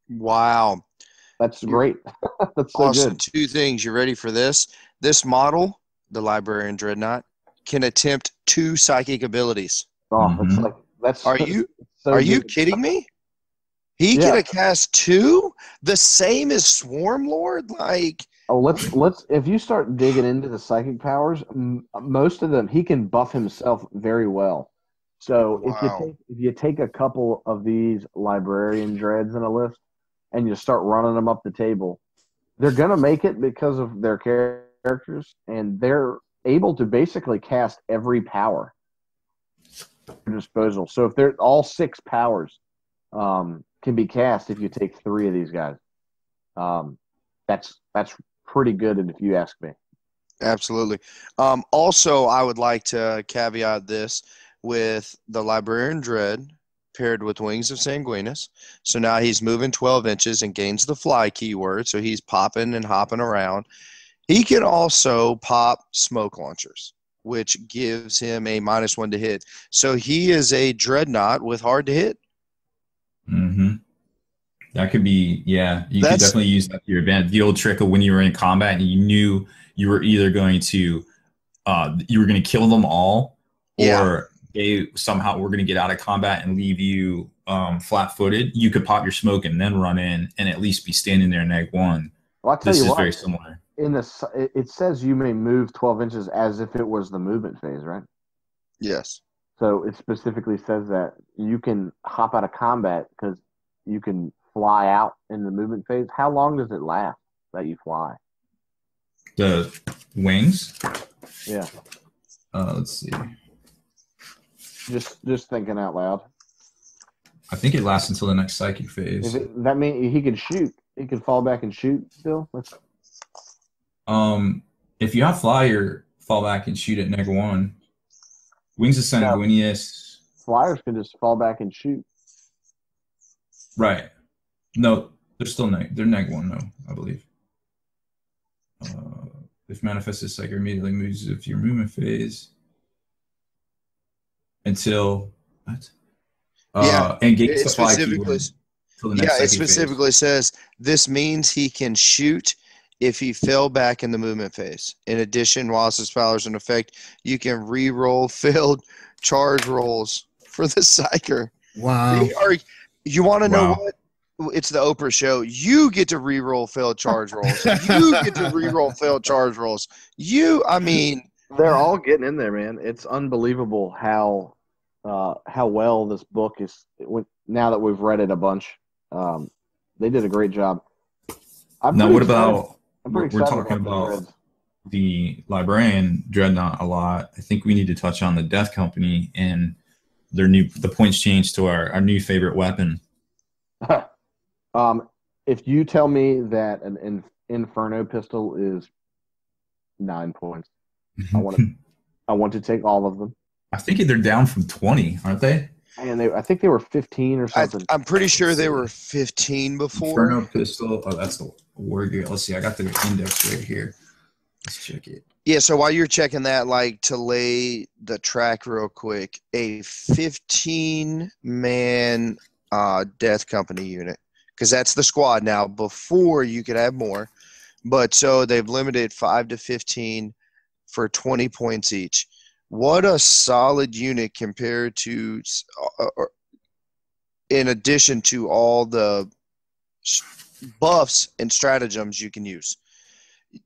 Wow. That's great. That's so Awesome. good. Two things. You ready for this? This model, the Librarian Dreadnought, can attempt 2 psychic abilities. Oh, that's Are you so are you good. kidding me? He Yeah. can cast 2? The same as Swarm Lord? Like, Oh, let's if you start digging into the psychic powers, most of them he can buff himself very well. So Wow. if you take a couple of these librarian dreads in a list and you start running them up the table, they're gonna make it because of their characters, and they're able to basically cast every power at their disposal. So if they're all 6 powers can be cast if you take 3 of these guys. That's pretty good, if you ask me. Absolutely. Also, I would like to caveat this with the Librarian Dread paired with Wings of Sanguinus. So now he's moving 12 inches and gains the fly keyword, so he's popping and hopping around. He can also pop smoke launchers, which gives him a -1 to hit. So he is a dreadnought with hard to hit. Mm-hmm. That could be, yeah. You could That's- definitely use that to your advantage. The old trick of when you were in combat and you knew you were either going to kill them all, or they somehow were going to get out of combat and leave you flat-footed. You could pop your smoke and then run in and at least be standing there in neg 1. Well, I'll tell This you is what, very similar. it says you may move 12 inches as if it was the movement phase, right? Yes. So it specifically says that you can hop out of combat because you can fly out in the movement phase. How long does it last that you fly? The wings? Yeah. Let's see. Just thinking out loud. I think it lasts until the next psychic phase. That means he could shoot. He could fall back and shoot still. If you have flyer, fall back and shoot at neg 1. Wings of Sanguinius. Flyers can just fall back and shoot. Right. No, they're still they're neg 1 though, I believe. If manifested psychic immediately moves into your movement phase until what? And gains the fly keyword till the next it psychic specifically phase. says this means he can shoot if he fell back in the movement phase. In addition, while this spell is in effect, you can re-roll failed charge rolls for the psyker. Wow. You want to know Wow. what? It's the Oprah show. You get to re-roll failed charge rolls. You get to re-roll failed charge rolls. I mean, They're all getting in there, man. It's unbelievable how well this book is. Now that we've read it a bunch, they did a great job. Now, what about I'm pretty we're excited talking the about dreads. the Librarian Dreadnought a lot. I think we need to touch on the Death Company and the points change to our new favorite weapon. If you tell me that an Inferno pistol is 9 points, I want to take all of them. I think they're down from 20, aren't they? And I think they were 15 or something. I'm pretty sure they were 15 before. Inferno pistol. Oh, that's the war gear. Let's see. I got the index right here. Let's check it. Yeah, so while you're checking that, to lay the track real quick, a 15-man Death Company unit, because that's the squad now. Before, you could have more. But so they've limited 5 to 15 for 20 points each. What a solid unit compared to, in addition to all the buffs and stratagems you can use.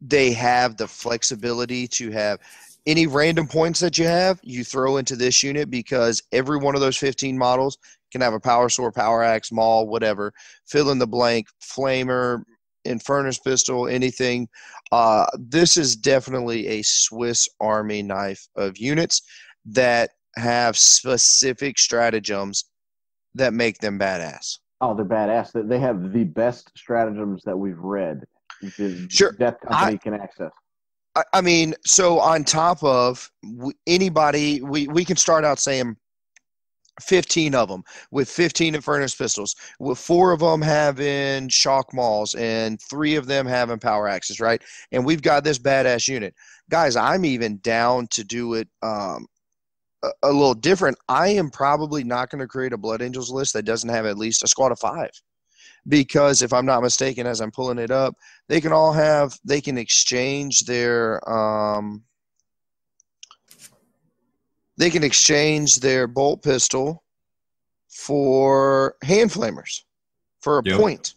They have the flexibility to have any random points that you have, you throw into this unit, because every one of those 15 models can have a power sword, power axe, maul, whatever, fill in the blank, flamer, Infernus pistol, anything. This is definitely a Swiss Army knife of units that have specific stratagems that make them badass. Oh, they're badass. They have the best stratagems that we've read. Sure. Death Company can access. I mean, so on top of anybody, we can start out saying 15 of them with 15 Infernus pistols, with 4 of them having shock mauls and 3 of them having power axes, right? And we've got this badass unit. Guys, I'm even down to do it a little different. I am probably not going to create a Blood Angels list that doesn't have at least a squad of 5. Because if I'm not mistaken, as I'm pulling it up, they can exchange their bolt pistol for hand flamers for a point.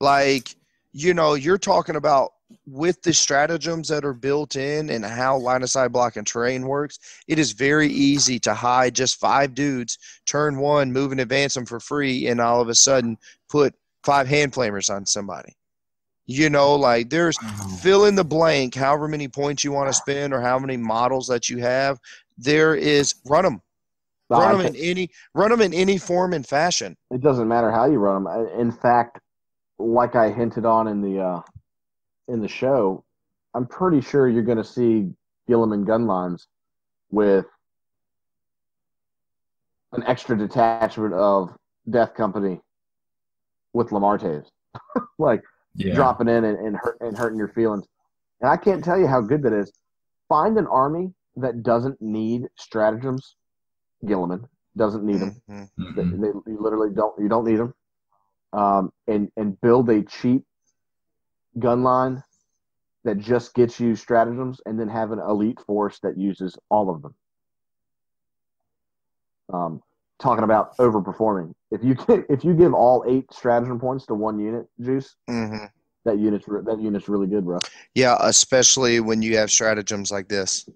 Like, you're talking about with the stratagems that are built in and how line of sight block and terrain works, it is very easy to hide just 5 dudes, turn 1, move and advance them for free, and all of a sudden put 5 hand flamers on somebody. Like there's fill in the blank, however many points you want to spend or how many models that you have. There is run them in any form and fashion. It doesn't matter how you run them. In fact, like I hinted on in the show, I'm pretty sure you're going to see Gilliman gun lines with an extra detachment of Death Company with Lamartes, dropping in and hurting your feelings. And I can't tell you how good that is. Find an army that doesn't need stratagems. Gilliman doesn't need them. Mm-hmm. You literally don't. You don't need them. And build a cheap gun line that just gets you stratagems, and then have an elite force that uses all of them. Talking about overperforming, if you give all 8 stratagem points to one unit, Juice, that unit's really good, bro. Yeah, especially when you have stratagems like this.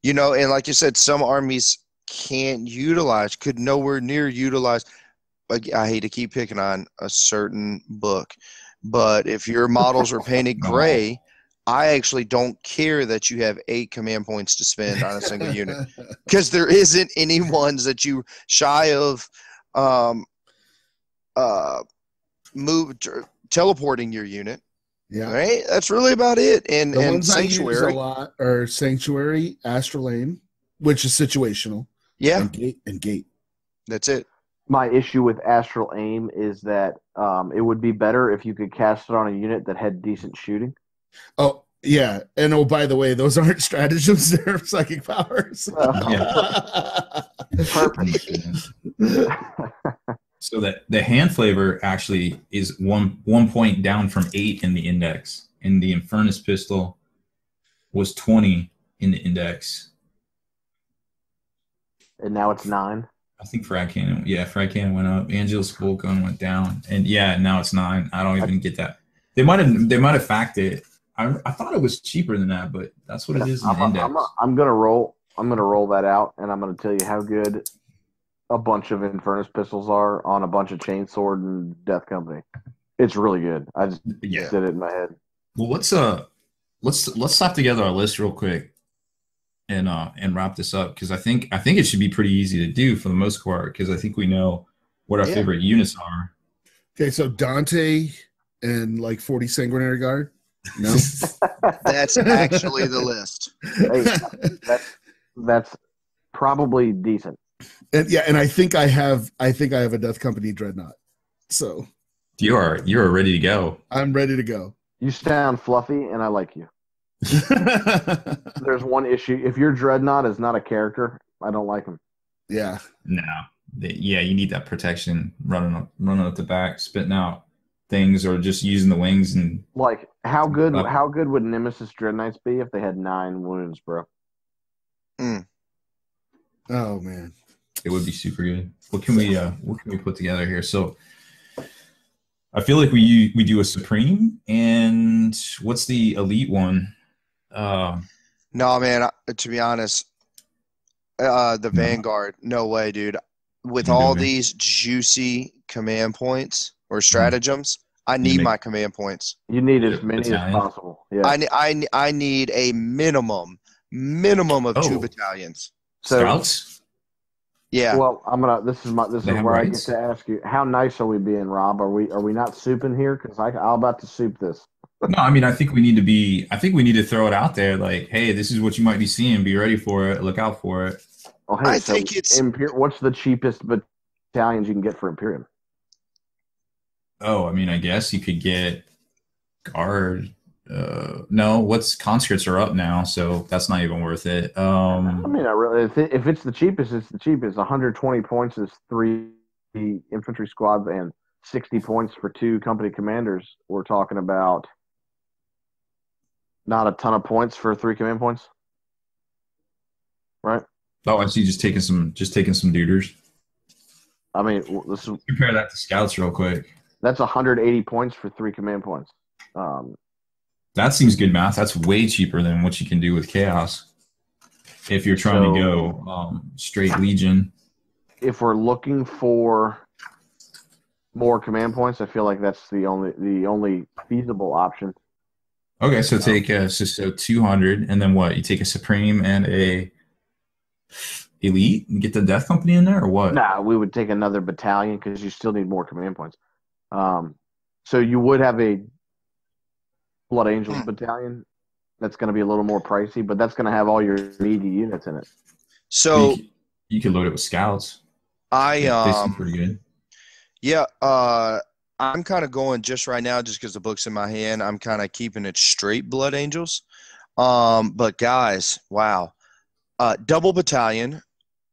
And like you said, some armies could nowhere near utilize. Like, I hate to keep picking on a certain book, but if your models are painted gray, I actually don't care that you have 8 command points to spend on a single unit, because there isn't any ones that you shy of teleporting your unit. Yeah, right. That's really about it. And the ones Sanctuary I use a lot are Sanctuary, Astral Aim, which is situational. Yeah, and gate. That's it. My issue with Astral Aim is that it would be better if you could cast it on a unit that had decent shooting. Oh, yeah. And by the way, those aren't stratagems, they're psychic powers. Perfect. So that the hand flavor actually is one point down from 8 in the index. And the Infernus pistol was 20 in the index. And now it's 9. I think frag cannon went up. Angel's bolt gun went down, and now it's 9. I don't even get that. They might have fact it. I thought it was cheaper than that, but that's what it is in the index. I'm gonna roll that out, and I'm gonna tell you how good a bunch of Infernus pistols are on a bunch of Chainsword and Death Company. It's really good. I just did it in my head. Well, let's slap together our list real quick and wrap this up, because I think it should be pretty easy to do for the most part, because I think we know what our favorite units are. Okay, so Dante and like 40 Sanguinary Guard. No, that's actually the list. Hey, that's probably decent. And I think I have a Death Company Dreadnought. So you're ready to go. I'm ready to go. You sound fluffy, and I like you. There's one issue. If your Dreadnought is not a character, I don't like him. Yeah. No. Yeah, you need that protection running up the back, spitting out things, or just using the wings. And like, how good would Nemesis Dreadknights be if they had 9 wounds, bro? Oh man, it would be super good. What can we put together here? So I feel like we do a Supreme, and what's the elite one? No, man. To be honest, the Vanguard. No way, dude. With all these juicy command points or stratagems, I need my command points. You need as many as possible. Yeah. I need a minimum of 2 battalions. So, Scouts? Yeah. Well, this is where I get to ask you, how nice are we being, Rob? Are we not souping here? Because I'm about to soup this. No, I mean, I think we need to throw it out there. Like, hey, this is what you might be seeing. Be ready for it. Look out for it. Oh, hey, I think it's what's the cheapest battalions you can get for Imperium? Oh, I mean, I guess you could get guard. No, conscripts are up now, so that's not even worth it. I mean, if it's the cheapest, it's the cheapest. 120 points is 3 infantry squads and 60 points for 2 company commanders. We're talking about not a ton of points for 3 command points, right? Oh, I see. Just taking some duders. I mean, compare that to scouts real quick. That's 180 points for 3 command points. That seems good math. That's way cheaper than what you can do with Chaos. If you're trying to go straight Legion. If we're looking for more command points, I feel like that's the only feasible option. Okay, so take so 200, and then what? You take a Supreme and a Elite and get the Death Company in there, or what? Nah, we would take another battalion because you still need more command points. So you would have a Blood Angels battalion. That's going to be a little more pricey, but that's going to have all your meaty units in it. So you can load it with scouts. They seem pretty good. Yeah, I'm kind of going just right now, just because the book's in my hand. I'm kind of keeping it straight Blood Angels. But guys, wow, double battalion.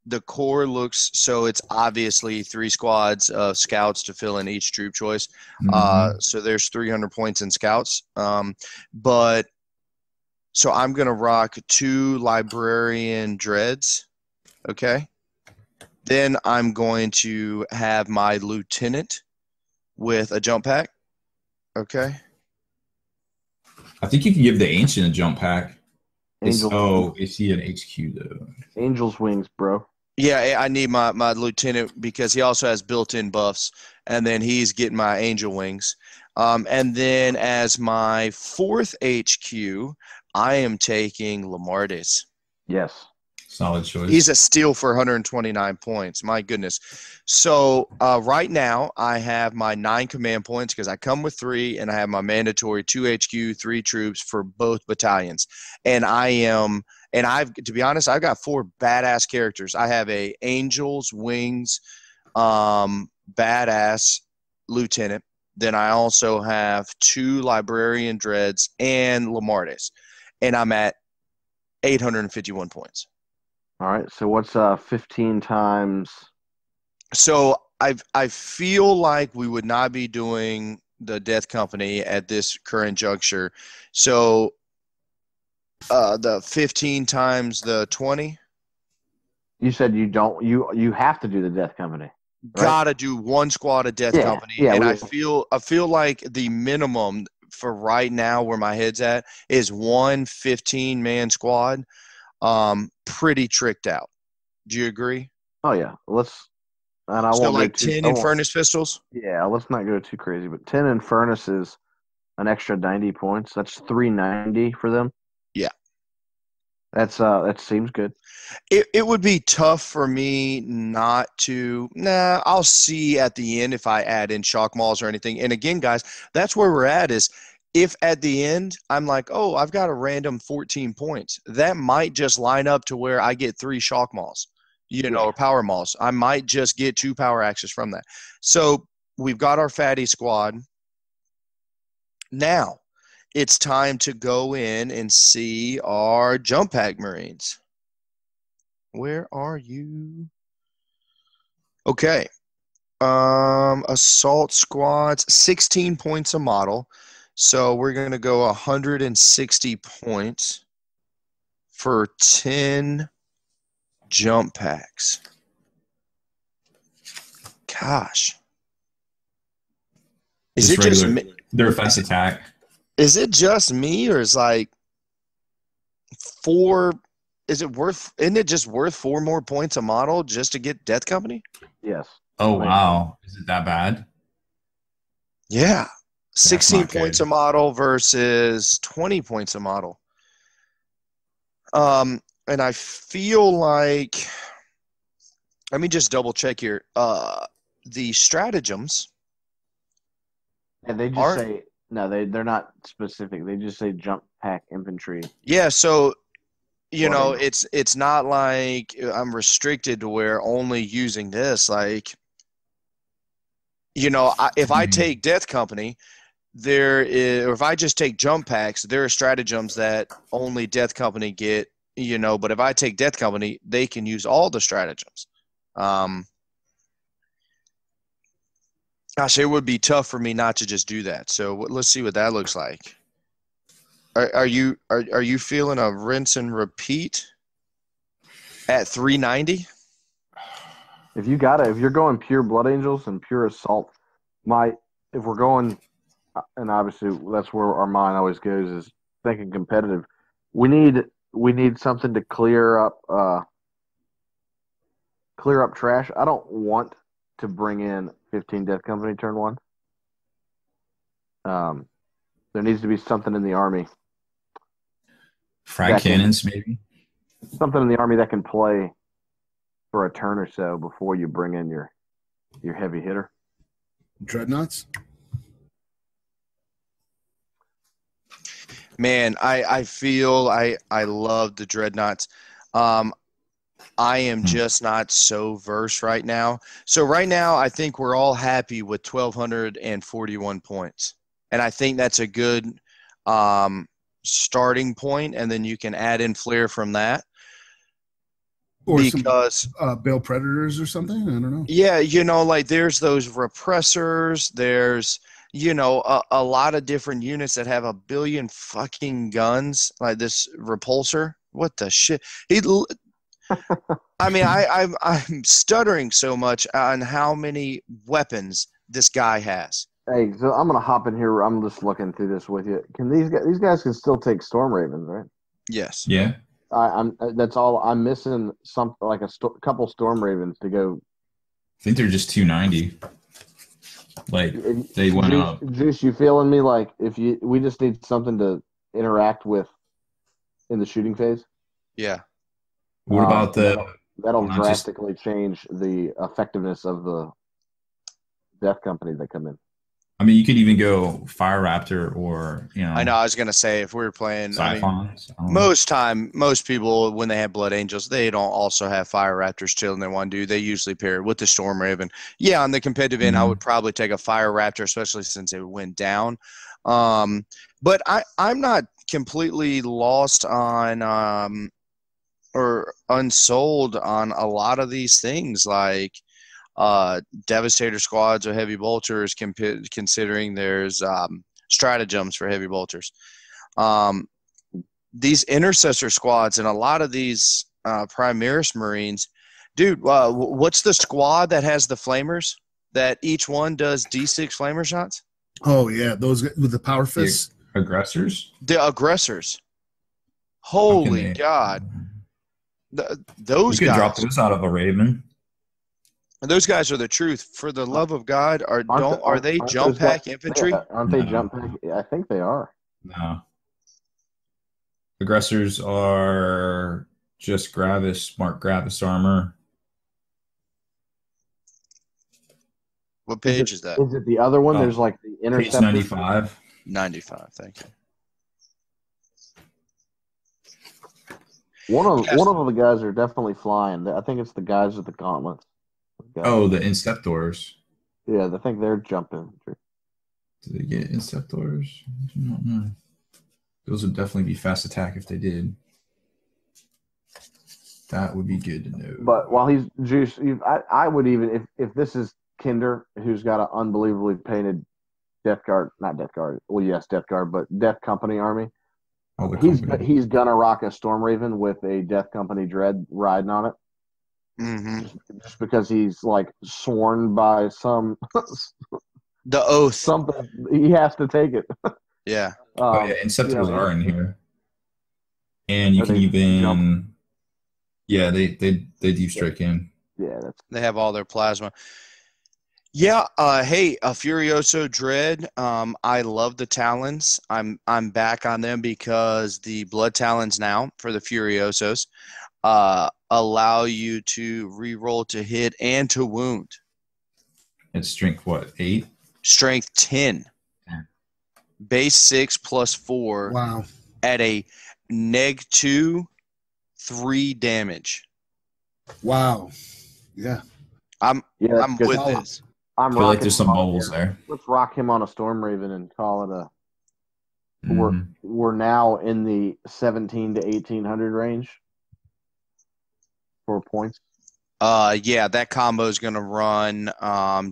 The core looks so it's obviously 3 squads of scouts to fill in each troop choice. So there's 300 points in scouts. But so I'm gonna rock 2 librarian dreads. Okay. Then I'm going to have my lieutenant with a jump pack. Okay. I think you can give the ancient a jump pack. Is he an HQ though? Angel's wings, bro. Yeah, I need my lieutenant because he also has built-in buffs, and then he's getting my angel wings. And then as my 4th HQ, I am taking Lamardis. Yes. Solid choice. He's a steal for 129 points. My goodness. So right now I have my 9 command points because I come with 3, and I have my mandatory 2 HQ, 3 troops for both battalions. And to be honest, I've got 4 badass characters. I have a Angels Wings badass lieutenant. Then I also have 2 librarian dreads and Lamardis. And I'm at 851 points. All right. So what's 15 times? So I feel like we would not be doing the Death Company at this current juncture. So the 15 times the 20. You said you don't. You have to do the Death Company. Right? Gotta do 1 squad of Death Company. Yeah, and I feel like the minimum for right now where my head's at is 1 15-man squad. Pretty tricked out. Do you agree? Oh yeah. So like 10 Infernus pistols? Yeah, let's not go too crazy, but 10 Infernus is an extra 90 points. That's 390 for them. Yeah. That seems good. It would be tough for me not to. Nah, I'll see at the end if I add in shock mauls or anything. And again, guys, that's where we're at is if at the end I'm like, oh, I've got a random 14 points, that might just line up to where I get 3 shock mauls, or power mauls. I might just get 2 power axes from that. So we've got our fatty squad. Now it's time to go in and see our jump pack Marines. Where are you? Okay. Assault squads, 16 points a model. So we're going to go 160 points for 10 jump packs. Gosh. Is it just me? Their offense attack. Is it just me, or is like 4? Isn't it just worth 4 more points a model just to get Death Company? Yes. Oh wow. Is it that bad? Yeah. 16 not points good. a model versus 20 points a model. And I feel like, let me just double check here. The stratagems. And they just say no. They're not specific. They just say jump pack infantry. Yeah, so you know, Whatever. it's not like I'm restricted to where only using this. Like, you know, if I take Death Company, or if I just take jump packs, there are stratagems that only Death Company get. You know, but if I take Death Company, they can use all the stratagems. Gosh, it would be tough for me not to just do that. So let's see what that looks like. Are you feeling a rinse and repeat at 390? If you're going pure Blood Angels and pure Assault, if we're going, and obviously that's where our mind always goes, is thinking competitive. We need something to clear up trash. I don't want to bring in 15 Death Company turn one. There needs to be something in the army. Frag cannons, maybe? Something in the army that can play for a turn or so before you bring in your heavy hitter. Dreadnoughts? Man, I feel I love the Dreadnoughts. I am just not so versed right now. So right now, I think we're all happy with 1,241 points. And I think that's a good starting point, and then you can add in flair from that. Or because some Bale Predators or something? I don't know. Yeah, you know, like there's those repressors, there's, you know, a lot of different units that have a billion fucking guns, like this repulsor. What the shit? I mean, I'm stuttering so much on how many weapons this guy has. Hey, so I'm gonna hop in here. I'm just looking through this with you. Can these guys can still take Storm Ravens, right? Yes. Yeah. That's all. I'm missing something like a couple Storm Ravens to go. I think they're just 290. Like they went up. Juice, you feeling me? Like we just need something to interact with in the shooting phase. Yeah. What about that'll drastically change the effectiveness of the Death Company that come in. I mean, you could even go Fire Raptor or, you know. I know. I was going to say, if we were playing, Siphons, most people, when they have Blood Angels, they don't also have Fire Raptors chilling they want to do. They usually pair it with the Storm Raven. Yeah, on the competitive end, I would probably take a Fire Raptor, especially since it went down. But I'm not completely lost on or unsold on a lot of these things, like Devastator squads or heavy bolters, considering there's stratagems for heavy bolters. These intercessor squads and a lot of these Primaris Marines, dude, what's the squad that has the flamers that each one does D6 flamer shots? Oh yeah, those with the power fists. The aggressors. The aggressors. Holy God! Those you could guys drop those out of a Raven. Those guys are the truth. For the love of God, are they jump pack infantry? Yeah, aren't they jump pack? I think they are. No. Aggressors are just smart Gravis armor. What page is that? Is it the other one? There's like the interceptor. Page 95. 95, thank you. One of the guys are definitely flying. I think it's the guys with the gauntlets. Oh, the Inceptors. Yeah, I think they're jumping. Do they get Inceptors? I don't know. Those would definitely be fast attack if they did. That would be good to know. But while he's Juice, I would even, if this is Kinder, who's got an unbelievably painted Death Company army. Oh, he's gonna rock a Storm Raven with a Death Company Dread riding on it. Mm-hmm. Just because he's like sworn by some the oath, something he has to take it. Yeah. Inceptors are in here, and you can even jump? Yeah, they deep strike in. Yeah, they have all their plasma. Yeah, hey, a Furioso Dread. I love the Talons. I'm back on them because the Blood Talons now for the Furiosos allow you to reroll to hit and to wound. It's strength what, 8? Strength 10. Base 6 plus 4. Wow. At a -2, 3 damage. Wow. Yeah. I'm Yeah, good. with this. I feel like there's some bubbles there. Let's rock him on a Storm Raven and call it a. Mhm. We're now in the 17 to 1800 range for points. Yeah, that combo is gonna run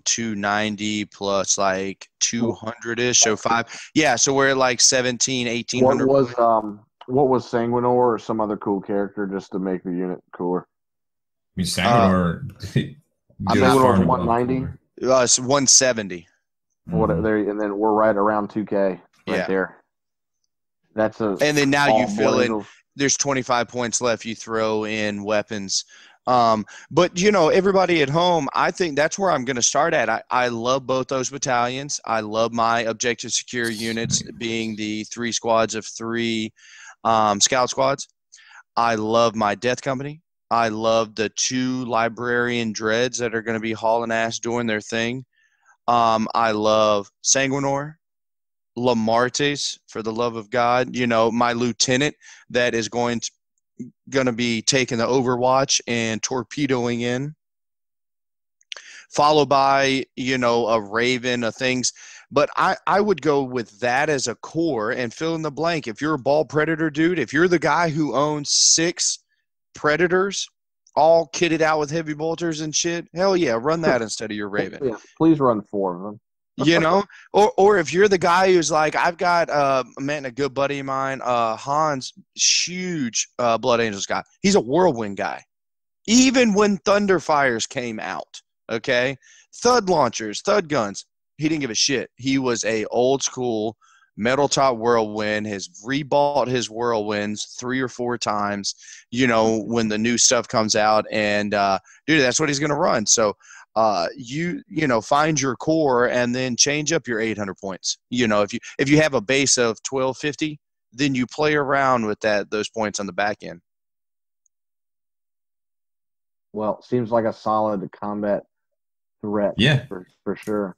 290 plus like 200ish, so 5. Yeah, so we're at like 17, 1800. What was Sanguinor or some other cool character just to make the unit cooler? I mean, Sanguinor. Sanguinor's 190. It's 170. What there, and then we're right around 2K right there. That's a. And then now you fill in. There's 25 points left. You throw in weapons. But you know, everybody at home, I think that's where I'm going to start at. I love both those battalions. I love my objective secure units being the 3 squads of 3 scout squads. I love my death company. I love the 2 librarian dreads that are going to be hauling ass doing their thing. I love Sanguinor, Lamartes, for the love of God. You know, my lieutenant that is going to be taking the Overwatch and torpedoing in, followed by, you know, a Raven of things. But I would go with that as a core and fill in the blank. If you're a ball predator dude, if you're the guy who owns 6 predators all kitted out with heavy bolters and shit, hell yeah, run that instead of your Raven. Yeah, please run 4 of them. You know, or if you're the guy who's like, I've got a good buddy of mine, Hans, huge Blood Angels guy. He's a whirlwind guy. Even when Thunderfires came out, okay, Thud launchers, Thud guns, he didn't give a shit. He was a old school metal top whirlwind, has rebought his whirlwinds 3 or 4 times, you know, when the new stuff comes out, and dude, that's what he's going to run. So you know, find your core and then change up your 800 points. You know, if you have a base of 1250, then you play around with those points on the back end. Well, seems like a solid combat threat. Yeah, for sure.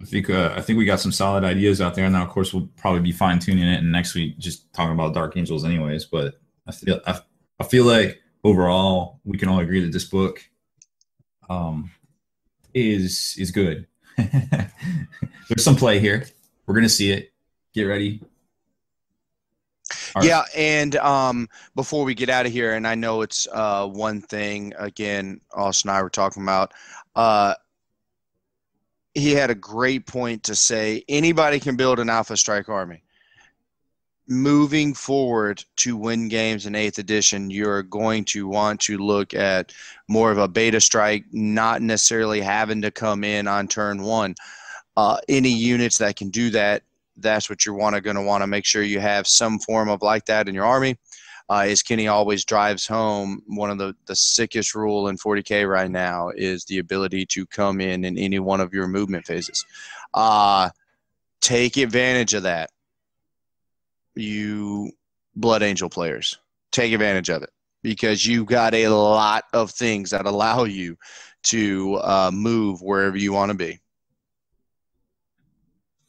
I think we got some solid ideas out there, and now of course we'll probably be fine tuning it, and next week just talking about Dark Angels, anyways. But I feel like overall we can all agree that this book is good. There's some play here. We're gonna see it. Get ready. Yeah, and before we get out of here, and I know it's one thing again, Austin and I were talking about. He had a great point to say anybody can build an Alpha Strike army. Moving forward to win games in 8th edition, you're going to want to look at more of a beta strike, not necessarily having to come in on turn 1. Any units that can do that, that's what you're going to want to make sure you have some form of like that in your army. As Kenny always drives home, one of the sickest rule in 40K right now is the ability to come in any one of your movement phases. Take advantage of that. You Blood Angel players, take advantage of it, because you got a lot of things that allow you to move wherever you want to be.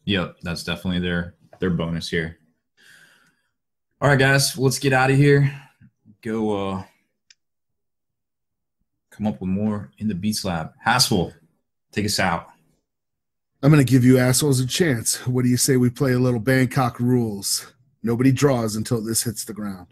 Yep, that's definitely their bonus here. All right, guys, let's get out of here. Go come up with more in the Beats Lab. Hassel, take us out. I'm going to give you assholes a chance. What do you say we play a little Bangkok rules? Nobody draws until this hits the ground.